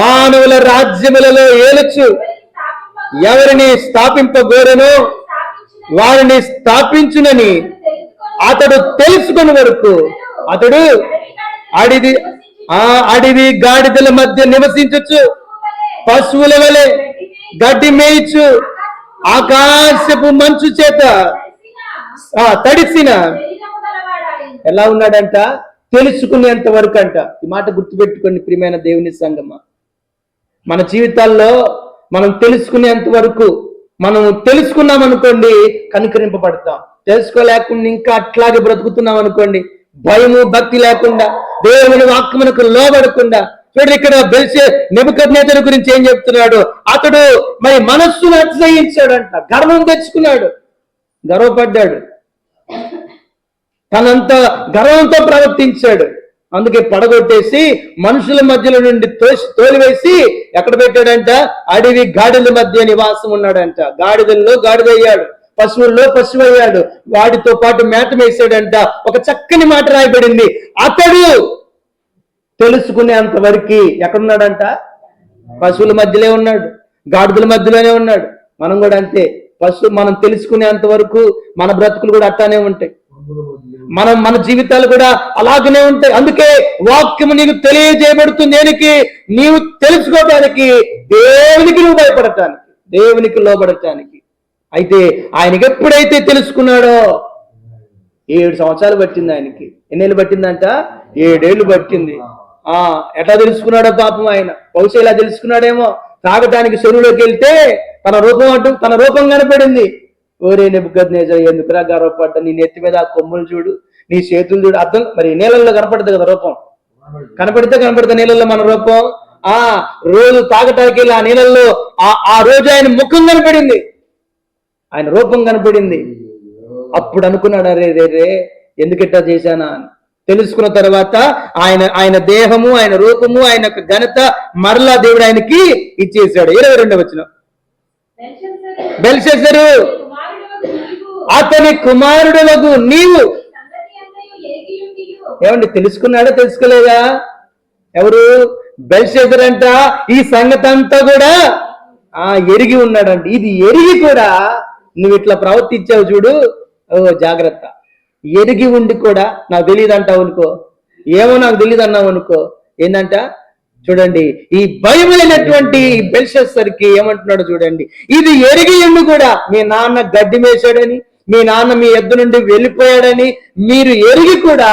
మానవుల రాజ్యములలో ఏలుచు ఎవరిని స్థాపింపగోరెనో వారిని స్థాపించునని అతడు తెలుసుకుని వరకు అతడు అడవి గాడిదల మధ్య నివసించచ్చు, పశువుల వలె గడ్డి మేయిచు, ఆకాశపు మంచు చేత తడిసిన ఎలా ఉన్నాడంట? తెలుసుకునేంత వరకు అంట. ఈ మాట గుర్తుపెట్టుకోండి ప్రియమైన దేవుని సంగమా. మన జీవితాల్లో మనం తెలుసుకునేంత వరకు, మనం తెలుసుకున్నాం అనుకోండి కనికరింపబడతాం. తెలుసుకోలేకుండా ఇంకా అట్లాగే బ్రతుకుతున్నాం అనుకోండి, భయము భక్తి లేకుండా, దేవుని వాక్యమునకు లోబడకుండా. చూడండి ఇక్కడ నెబుకద్నెజరు గురించి ఏం చెప్తున్నాడు? అతడు మరి మనస్సును అతిశయించాడంట, గర్వం తెచ్చుకున్నాడు, గర్వపడ్డాడు, తనంత గర్వంతో ప్రవర్తించాడు. అందుకే పడగొట్టేసి మనుషుల మధ్యలో నుండి తోలివేసి ఎక్కడ పెట్టాడంట? అడవి గాడిదల మధ్య నివాసం ఉన్నాడంట. గాడిదల్లో గాడిదయ్యాడు, పశువుల్లో పశువు అయ్యాడు, వాటితో పాటు మేత వేసాడంట. ఒక చక్కని మాట రాయబడింది, అతడు తెలుసుకునేంత వరకు ఎక్కడున్నాడంట? పశువుల మధ్యలో ఉన్నాడు, గాడిదల మధ్యలోనే ఉన్నాడు. మనం కూడా అంతే. మనం తెలుసుకునేంత వరకు మన బ్రతుకులు కూడా అట్టానే ఉంటాయి, మన జీవితాలు కూడా అలాగనే ఉంటాయి. అందుకే వాక్యము నీకు తెలియజేయబడుతుంది. దేనికి? నీవు తెలుసుకోవటానికి, దేవునికి నువ్వు భయపడటానికి, దేవునికి లోబడటానికి. అయితే ఆయనకి ఎప్పుడైతే తెలుసుకున్నాడో 7 సంవత్సరాలు పట్టింది ఆయనకి. ఎన్నేళ్ళు పట్టిందంట? 7 ఏళ్ళు పట్టింది. ఎట్లా తెలుసుకున్నాడో పాపం ఆయన. బహుశా ఇలా తెలుసుకున్నాడేమో, తాగటానికి చెరువులోకి వెళ్తే తన రూపం కనపడింది. ఓరే నెబుకద్నెజరు, ఎందుకురా గర్వపడ్డా? నీ నెత్తి మీద ఆ కొమ్ములు చూడు, నీ చేతులు చూడు. అర్థం మరి నీళ్ళల్లో కనపడుతుంది కదా రూపం. కనపడితే నీళ్ళల్లో మన రూపం. రోజు తాగటానికి వెళ్ళి ఆ నీళ్ళల్లో ఆ రోజు ఆయన ముఖం కనపడింది, ఆయన రూపం కనపడింది. అప్పుడు అనుకున్నాడు, అరే రే ఎందుకెట్టా చేశానా అని. తెలుసుకున్న తర్వాత ఆయన దేహము, ఆయన రూపము, ఆయన ఘనత మరలా దేవుడు ఆయనకి ఇచ్చేసాడు. 22వ వచనం. బెల్షస్సరు అతని కుమారుడులకు నీవు. ఏమండి తెలుసుకున్నాడా తెలుసుకోలేదా? ఎవరు? బెల్షస్సరు అంట ఈ సంగతి అంతా కూడా ఎరిగి ఉన్నాడంట. ఇది ఎరిగి కూడా నువ్వు ఇట్లా ప్రవర్తించావు చూడు, జాగ్రత్త. ఎరిగి ఉండి కూడా నాకు తెలియదు అంటావు అనుకో, ఏమో నాకు తెలియదు అన్నావు అనుకో, ఏంటంట చూడండి, ఈ భయమైనటువంటి బెల్షస్సర్కి ఏమంటున్నాడు చూడండి, ఇది ఎరిగి ఉండి కూడా మీ నాన్న గడ్డి మేసాడని, మీ నాన్న మీ ఎద్దు నుండి వెళ్ళిపోయాడని నీవు ఎరిగి కూడా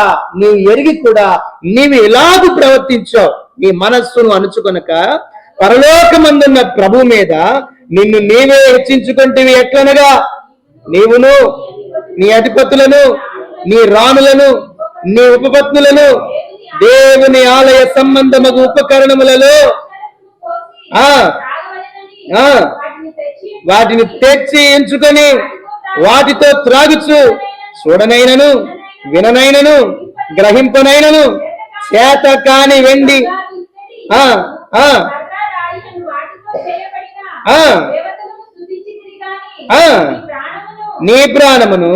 నీవు ఇలాగ ప్రవర్తించావు. నీ మనస్సును అణుచుకొనక పరలోకమందున్న ప్రభు మీద నిన్ను నీవే హెచ్చించుకుంటేవి ఎట్లనగా, నీవును నీ అధిపతులను, నీ రాణులను, నీ ఉపపత్నులను దేవుని ఆలయ సంబంధమగు ఉపకరణములలో వాటిని తెచ్చి ఎంచుకొని వాటితో త్రాగుచు చూడనైనను విననైనను గ్రహింపనైనను చేత కాని వెండి నీ ప్రాణమును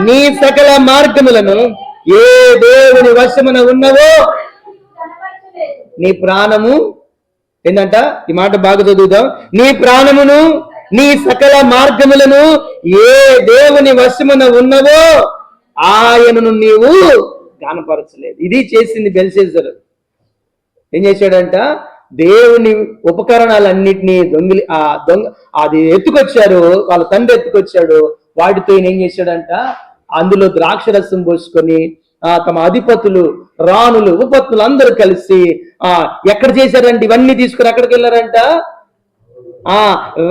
నీ సకల మార్గములను ఏ దేవుని వశమున ఉన్నవో, నీ ప్రాణము ఏంటంట, ఈ మాట బాగా చదువుదాం, నీ ప్రాణమును నీ సకల మార్గములను ఏ దేవుని వశమున ఉన్నవో ఆయనను నీవు గానపరచలేదు. ఇది చేసింది బెల్షస్సరు. ఏం చేశాడంట, దేవుని ఉపకరణాలన్నిటినీ అది ఎత్తుకొచ్చారు, వాళ్ళ తండ్రి ఎత్తుకొచ్చాడు. వాటితో ఈయన ఏం చేశాడంట, అందులో ద్రాక్షరసం పోసుకొని తమ అధిపతులు, రాణులు, ఉపపత్నులు అందరూ కలిసి ఎక్కడ చేశారంటే ఇవన్నీ తీసుకుని ఎక్కడికి వెళ్ళారంట,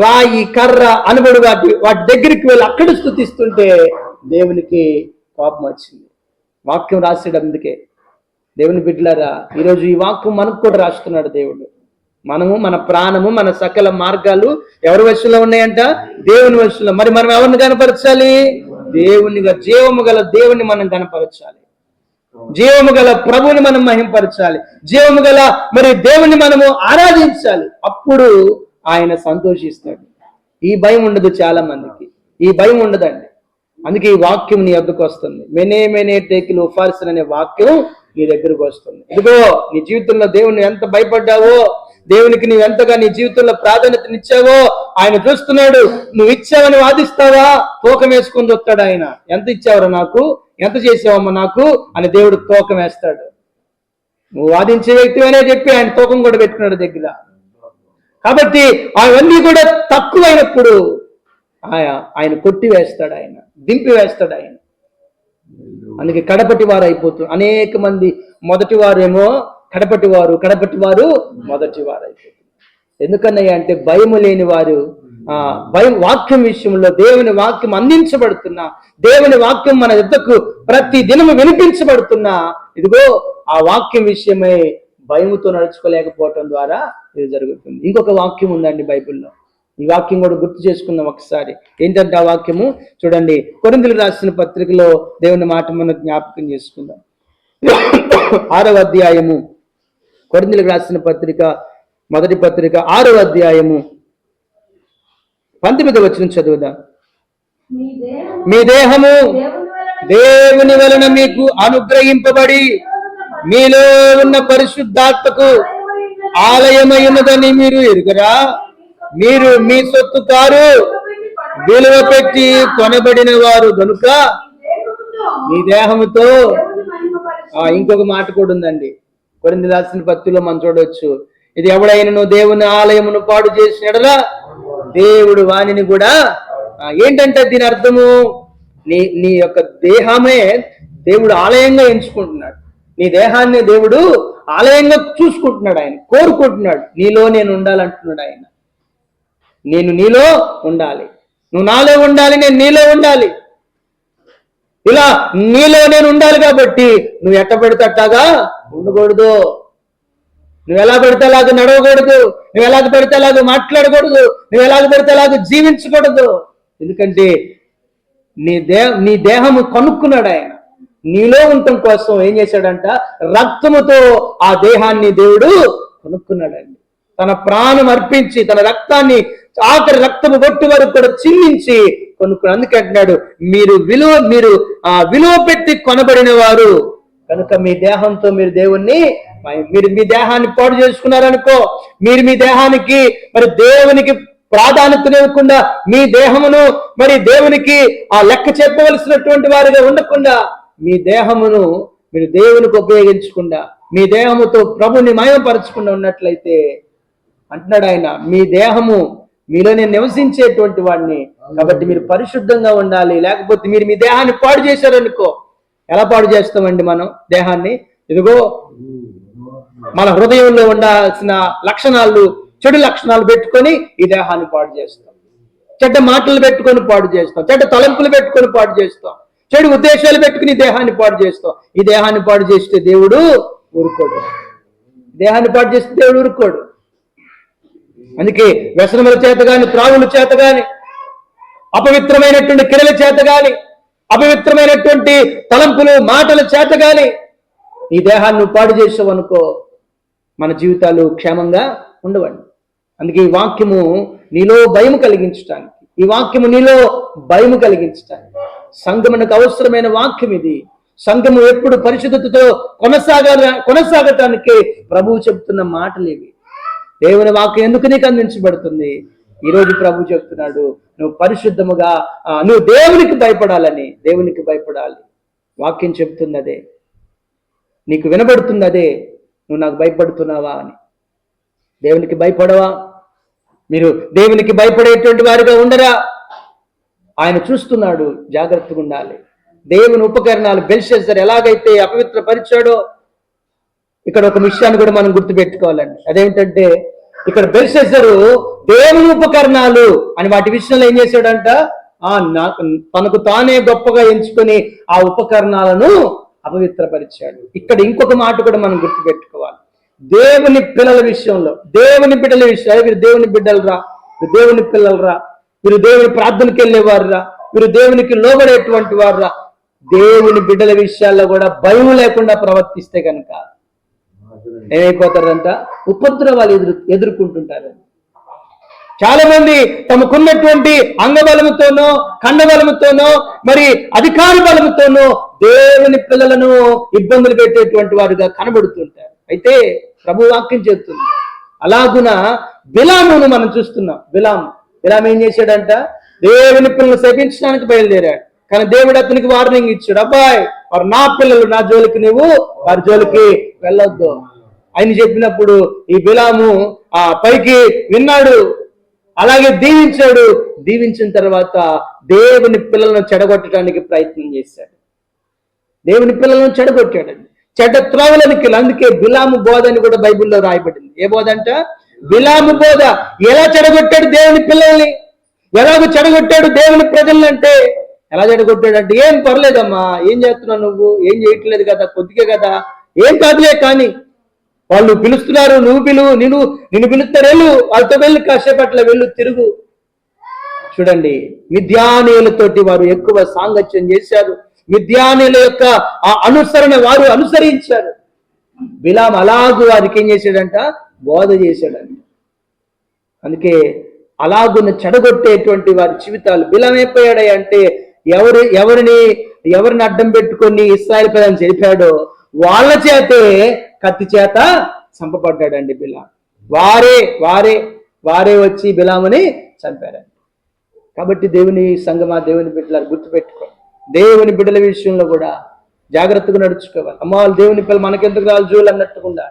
రాయి కర్ర అనబడి వాటి దగ్గరికి వెళ్ళి అక్కడ స్తుతిస్తుంటే దేవునికి కోపం వచ్చింది. వాక్యం రాసాడు. అందుకే దేవుని బిడ్డలారా, ఈరోజు ఈ వాక్యం మనకు కూడా రాస్తున్నాడు దేవుడు. మనము మన ప్రాణము మన సకల మార్గాలు ఎవరి వశంలో ఉన్నాయంట, దేవుని వశంలో. మరి మనం ఎవరిని కనపరచాలి? దేవునిగా, జీవము గల దేవుని మనం కనపరచాలి. జీవము గల ప్రభుని మనం మహింపరచాలి. జీవము గల మరి దేవుని మనము ఆరాధించాలి. అప్పుడు ఆయన సంతోషిస్తాడు. ఈ భయం ఉండదు చాలా మందికి, ఈ భయం ఉండదండి. అందుకే ఈ వాక్యం నీ వద్దకు వస్తుంది. మెనే టేకిల్ ఉఫార్సన్ అనే వాక్యం నీ దగ్గరకు వస్తుంది. ఇదిగో నీ జీవితంలో దేవుని ఎంత భయపడ్డావో, దేవునికి నువ్వు ఎంతగా నీ జీవితంలో ప్రాధాన్యతనిచ్చావో ఆయన చూస్తున్నాడు. నువ్వు ఇచ్చావని వాదిస్తావా, తూకం వేసుకొని వస్తాడు ఆయన. ఎంత ఇచ్చావరా నాకు, ఎంత చేసావమ్మా నాకు అని దేవుడు తూకం వేస్తాడు. నువ్వు వాదించే వ్యక్తివనే చెప్పి ఆయన తూకం కూడా పెట్టుకున్నాడు దగ్గర. కాబట్టి అవన్నీ కూడా తక్కువైనప్పుడు ఆయన కొట్టి వేస్తాడు, ఆయన దింపి వేస్తాడు ఆయన. అందుకే కడపటి వారు అయిపోతుంది. అనేక మంది మొదటి వారేమో కడపటి వారు మొదటి వారు అయిపోతుంది. ఎందుకన్నయ్యా అంటే భయము లేని వారు, భయం వాక్యం విషయంలో దేవుని వాక్యం అందించబడుతున్నా, దేవుని వాక్యం మన యుద్ధకు ప్రతి దినము వినిపించబడుతున్నా, ఇదిగో ఆ వాక్యం విషయమై భయముతో నడుచుకోలేకపోవటం ద్వారా ఇది జరుగుతుంది. ఇంకొక వాక్యం ఉందండి బైబిల్లో. ఈ వాక్యం కూడా గుర్తు చేసుకుందాం ఒకసారి. ఏంటంటే ఆ వాక్యము చూడండి, కొరింథీయులకు రాసిన పత్రికలో దేవుని మాట మనం జ్ఞాపకం చేసుకుందాం. 6వ అధ్యాయము, కొరింథీయులకు రాసిన పత్రిక, మొదటి పత్రిక 6వ అధ్యాయము 19వ వచనం చదువుదాం. మీ దేహము దేవుని వలన మీకు అనుగ్రహింపబడి మీలో ఉన్న పరిశుద్ధాత్మకు ఆలయమై ఉన్నదని మీరు ఎరుగరా? మీరు మీ సొత్తు కారు, విలువ పెట్టి కొనబడిన వారు గనుక మీ దేహముతో. ఇంకొక మాట కూడా ఉందండి కొరింథీ రాసిన పత్రికలో మనం చూడవచ్చు. ఇది ఎవడైనను దేవుని ఆలయమును పాడు చేసిన ఎడల దేవుడు వానిని కూడా. ఏంటంటే దీని అర్థము, నీ యొక్క దేహమే దేవుడు ఆలయంగా ఎంచుకుంటున్నాడు. నీ దేహాన్ని దేవుడు ఆలయంగా చూసుకుంటున్నాడు. ఆయన కోరుకుంటున్నాడు. నీలో నేను ఉండాలంటున్నాడు ఆయన. నేను నీలో ఉండాలి, నువ్వు నాలో ఉండాలి, నేను నీలో ఉండాలి. ఇలా నీలో నేను ఉండాలి కాబట్టి నువ్వు ఎట్ట పెడితే అట్టాగా ఉండకూడదు. నువ్వు ఎలా పెడితే అలాగ నడవకూడదు. నువ్వు ఎలాగ పెడితే అలాగ మాట్లాడకూడదు. నువ్వు ఎలాగ పెడితే అలాగ జీవించకూడదు. ఎందుకంటే నీ దేహము కనుక్కున్నాడు ఆయన. నీలో ఉండటం కోసం ఏం చేశాడంట, రక్తముతో ఆ దేహాన్ని దేవుడు కొనుక్కున్నాడండి. తన ప్రాణం అర్పించి, తన రక్తాన్ని ఆఖరి రక్తము బొట్టు వరకు కూడా చిందించి కొనుక్కున్నాడు. అందుకే అంటున్నాడు, మీరు విలువ పెట్టి కొనబడిన వారు కనుక మీ దేహంతో మీరు దేవుణ్ణి, మీరు మీ దేహాన్ని పాడు చేసుకున్నారనుకో, మీరు మీ దేహానికి మరి దేవునికి ప్రాధాన్యతనివ్వకుండా మీ దేహమును మరి దేవునికి లెక్క చెప్పవలసినటువంటి వారిగా ఉండకుండా మీ దేహమును మీరు దేవునికి ఉపయోగించకుండా మీ దేహముతో ప్రభుని మహిమపరచకుండా ఉన్నట్లయితే అంటున్నాడు ఆయన, మీ దేహము మీలో నేను నివసించేటువంటి వాడిని, కాబట్టి మీరు పరిశుద్ధంగా ఉండాలి. లేకపోతే మీరు మీ దేహాన్ని పాడు చేశారనుకో, ఎలా పాడు చేస్తామండి మనం దేహాన్ని? ఇదిగో మన హృదయంలో ఉండాల్సిన లక్షణాలు, చెడు లక్షణాలు పెట్టుకొని ఈ దేహాన్ని పాడు చేస్తాం. చెడ్డ మాటలు పెట్టుకొని పాడు చేస్తాం, చెడ్డ తలంపులు పెట్టుకొని పాడు చేస్తాం, చెడు ఉద్దేశాలు పెట్టుకుని దేహాన్ని పాడు చేస్తాం. ఈ దేహాన్ని పాడు చేస్తే దేవుడు ఊరుకోడు. దేహాన్ని పాడు చేస్తే దేవుడు ఊరుకోడు. అందుకే వ్యసనముల చేత గాని, త్రాగుల చేత గాని, అపవిత్రమైనటువంటి క్రియల చేత గాని, అపవిత్రమైనటువంటి తలంపులు మాటల చేత గాని ఈ దేహాన్ని పాడు చేసావు అనుకో, మన జీవితాలు క్షేమంగా ఉండవండి. అందుకే ఈ వాక్యము నీలో భయము కలిగించడానికి, ఈ వాక్యము నీలో భయము కలిగించడానికి, సంఘమునకు అవసరమైన వాక్యం ఇది. సంఘము ఎప్పుడు పరిశుద్ధతతో కొనసాగటానికి ప్రభువు చెప్తున్న మాటలు ఇవి. దేవుని వాక్యం ఎందుకు నీకు అందించబడుతుంది? ఈరోజు ప్రభు చెప్తున్నాడు, నువ్వు పరిశుద్ధముగా, నువ్వు దేవునికి భయపడాలని. దేవునికి భయపడాలి. వాక్యం చెప్తుంది అదే, నీకు వినబడుతుంది అదే. నువ్వు నాకు భయపడుతున్నావా అని. దేవునికి భయపడవా? మీరు దేవునికి భయపడేటువంటి వారిగా ఉండరా? ఆయన చూస్తున్నాడు, జాగ్రత్తగా ఉండాలి. దేవుని ఉపకరణాలు బెల్షస్సర్ ఎలాగైతే అపవిత్రపరిచాడో, ఇక్కడ ఒక విషయాన్ని కూడా మనం గుర్తుపెట్టుకోవాలండి. అదేమిటంటే, ఇక్కడ బెల్షస్సరు దేవుని ఉపకరణాలు అని వాటి విషయంలో ఏం చేశాడంట? తనకు తానే గొప్పగా ఎంచుకొని ఆ ఉపకరణాలను అపవిత్రపరిచాడు. ఇక్కడ ఇంకొక మాట కూడా మనం గుర్తుపెట్టుకోవాలి. దేవుని పిల్లల విషయంలో, దేవుని బిడ్డల విషయంలో, వీరు దేవుని బిడ్డలరా, వీరు దేవుని పిల్లలరా, వీరు దేవుని ప్రార్థనకి వెళ్ళేవారురా, వీరు దేవునికి లోబడేటువంటి వారురా, దేవుని బిడ్డల విషయాల్లో కూడా భయం లేకుండా ప్రవర్తిస్తే కనుక ఏమైపోతారంట? ఉపద్రవాలు ఎదుర్కొంటుంటారు. చాలా మంది తమకున్నటువంటి అంగబలముతోనో, కండబలముతోనో, మరి అధికార బలముతోనో దేవుని పిల్లలను ఇబ్బందులు పెట్టేటువంటి వారుగా కనబడుతుంటారు. అయితే ప్రభు వాక్యం చెప్తుంది, అలాగున బిలామును మనం చూస్తున్నాం. బిలాం ఏం చేశాడంట? దేవుని పిల్లలు శపించడానికి బయలుదేరాడు. కానీ దేవుడు అతనికి వార్నింగ్ ఇచ్చాడు, అబ్బాయి వారు నా పిల్లలు, నా జోలికి నువ్వు వారి జోలికి వెళ్ళొద్దు అని చెప్పినప్పుడు ఈ బిలాము పైకి విన్నాడు, అలాగే దీవించాడు. దీవించిన తర్వాత దేవుని పిల్లలను చెడగొట్టడానికి ప్రయత్నం చేశాడు. దేవుని పిల్లలను చెడగొట్టాడండి, చెడ్డ త్రోవలనికి. అందుకే బిలాము బోధ అని కూడా బైబిల్లో రాయబడింది. ఏ బోధ అంట? బిలాము బోధ. ఎలా చెడగొట్టాడు దేవుని పిల్లల్ని, ఎలాగో చెడగొట్టాడు దేవుని ప్రజల్ని అంటే, ఎలా చెడగొట్టాడంటే, ఏం పర్లేదమ్మా, ఏం చేస్తున్నావు నువ్వు, ఏం చేయట్లేదు కదా, కొద్దిగే కదా, ఏం కాదులే, కానీ వాళ్ళు పిలుస్తున్నారు, నువ్వు పిలువు, నిన్ను పిలుస్తారు, వెళ్ళు, వాళ్ళతో వెళ్ళి కాసేపట్ల వెళ్ళు, తిరుగు. చూడండి, మిద్యానీయులతోటి వారు ఎక్కువ సాంగత్యం చేశారు. మిద్యానీయుల యొక్క ఆ అనుసరణ వారు అనుసరించారు. బిలాం అలాగూ వారికి ఏం చేశాడంట? బోధ చేశాడంట. అందుకే అలాగున్న చెడగొట్టేటువంటి వారి జీవితాలు. బిలాం అయిపోయాడంటే, ఎవరిని అడ్డం పెట్టుకొని ఇశ్రాయేలు ప్రజలను జరిపాడో వాళ్ళ చేతే కత్తి చేత చంపబడ్డాడండి బిలాం. వారే వచ్చి బిలాముని చంపారండి. కాబట్టి దేవుని సంగమా, దేవుని బిడ్డలు గుర్తుపెట్టుకో, దేవుని బిడ్డల విషయంలో కూడా జాగ్రత్తగా నడుచుకోవాలి. అమ్మ వాళ్ళు దేవుని పిల్లలు మనకెందుకు రావాలి జూలు అన్నట్టుకుండా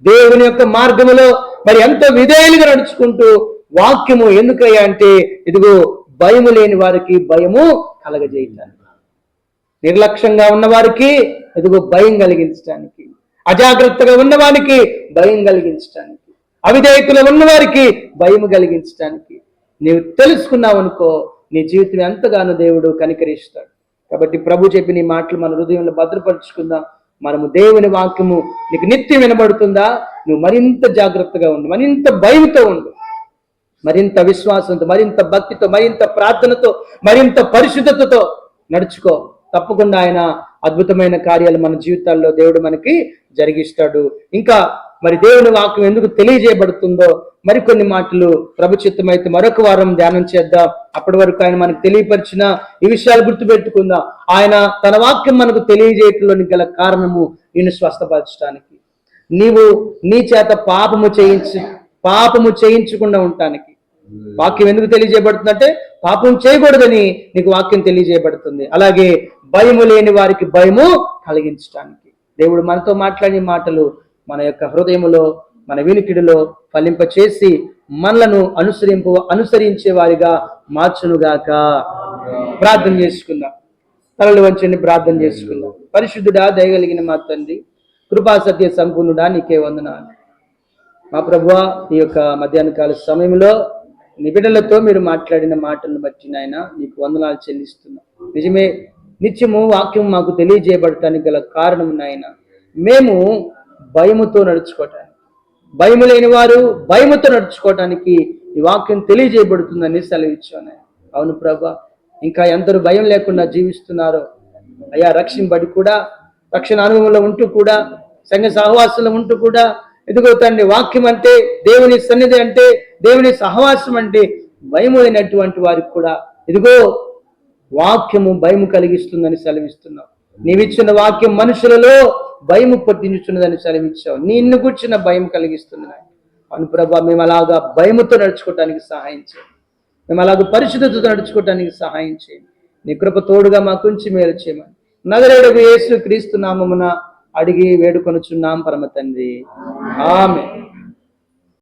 దేవుని యొక్క మార్గములో మరి ఎంతో విధేయులుగా నడుచుకుంటూ, వాక్యము ఎందుకయ్యా అంటే, ఇదిగో భయము లేని వారికి భయము కలగజేయటానికి, నిర్లక్ష్యంగా ఉన్న వారికి ఇదిగో భయం కలిగించడానికి, అజాగ్రత్తగా ఉన్నవారికి భయం కలిగించడానికి, అవిధేయతలో ఉన్నవారికి భయం కలిగించడానికి నీవు తెలుసుకున్నావు అనుకో, నీ జీవితం ఎంతగానో దేవుడు కనికరిస్తాడు. కాబట్టి ప్రభు చెప్పిన ఈ మాటలు మన హృదయంలో భద్రపరుచుకుందాం. మనము దేవుని వాక్యము నీకు నిత్యం వినబడుతుందా? నువ్వు మరింత జాగ్రత్తగా ఉండు, మరింత భయంతో ఉండు, మరింత విశ్వాసంతో, మరింత భక్తితో, మరింత ప్రార్థనతో, మరింత పరిశుద్ధతతో నడుచుకో. తప్పకుండా ఆయన అద్భుతమైన కార్యాలు మన జీవితాల్లో దేవుడు మనకి జరిగిస్తాడు. ఇంకా మరి దేవుని వాక్యం ఎందుకు తెలియజేయబడుతుందో మరికొన్ని మాటలు ప్రభు చిత్తమైతే మరొక వారం ధ్యానం చేద్దాం. అప్పటి వరకు ఆయన మనకు తెలియపరిచిన ఈ విషయాలు గుర్తుపెట్టుకుందాం. ఆయన తన వాక్యం మనకు తెలియజేయటంలోని గల కారణము నిన్ను స్వస్థపరచడానికి, నీవు నీ చేత పాపము చేయించకుండా ఉండటానికి. వాక్యం ఎందుకు తెలియజేయబడుతుందంటే పాపం చేయకూడదని నీకు వాక్యం తెలియజేయబడుతుంది. అలాగే భయము లేని వారికి భయము కలిగించడానికి. దేవుడు మనతో మాట్లాడిన మాటలు మన యొక్క హృదయములో, మన వినికిడిలో ఫలింపచేసి మనలను అనుసరించే వారిగా మార్చునుగాక. ప్రార్థన చేసుకుందాం. తలలు వంచండి, ప్రార్థన చేసుకుందాం. పరిశుద్ధుడా, దయగలిగిన మా తండ్రి, కృపా సత్య సంపూర్ణుడా, నీకే వందనాలు. మా ప్రభువా, ఈ యొక్క మధ్యాహ్న కాల సమయంలో నీ బిడ్డలతో మీరు మాట్లాడిన మాటలను బట్టి నాయన నీకు వందనాలు చెల్లిస్తున్నాం. నిజమే, నిత్యము వాక్యం మాకు తెలియజేయబడటానికి గల కారణం నాయన మేము భయముతో నడుచుకోవటానికి, భయము లేని వారు భయముతో నడుచుకోవటానికి ఈ వాక్యం తెలియజేయబడుతుందని సెలవిచ్చాను. అవును ప్రభా, ఇంకా ఎందరు భయం లేకుండా జీవిస్తున్నారో అయ్యా, రక్షింపబడి కూడా, రక్షణ అనుభవంలో ఉంటూ కూడా, సంఘ సహవాసంలో ఉంటూ కూడా, ఎదుగో తండ్రి, వాక్యం అంటే, దేవుని సన్నిధి అంటే, దేవుని సహవాసం అంటే భయము అయినటువంటి వారికి కూడా ఇదిగో వాక్యము భయము కలిగిస్తుందని సెలవిస్తున్నావు. నీవిచ్చిన వాక్యం మనుషులలో భయము పట్టించుతున్నదని సెలవిచ్చావు. నిన్ను కూర్చున్న భయం కలిగిస్తున్నది. అవును ప్రభా, మేము అలాగా భయముతో నడుచుకోవటానికి సహాయం చేయండి. మేము అలాగ పరిశుద్ధతతో నడుచుకోవటానికి సహాయం చేయండి. నీ కృప తోడుగా మాకుంచి మేలు చేయమని నజరేయుడగు యేసు క్రీస్తు నామమున అడిగి వేడుకొనుచున్నాం పరమ తండ్రి. ఆమేన్.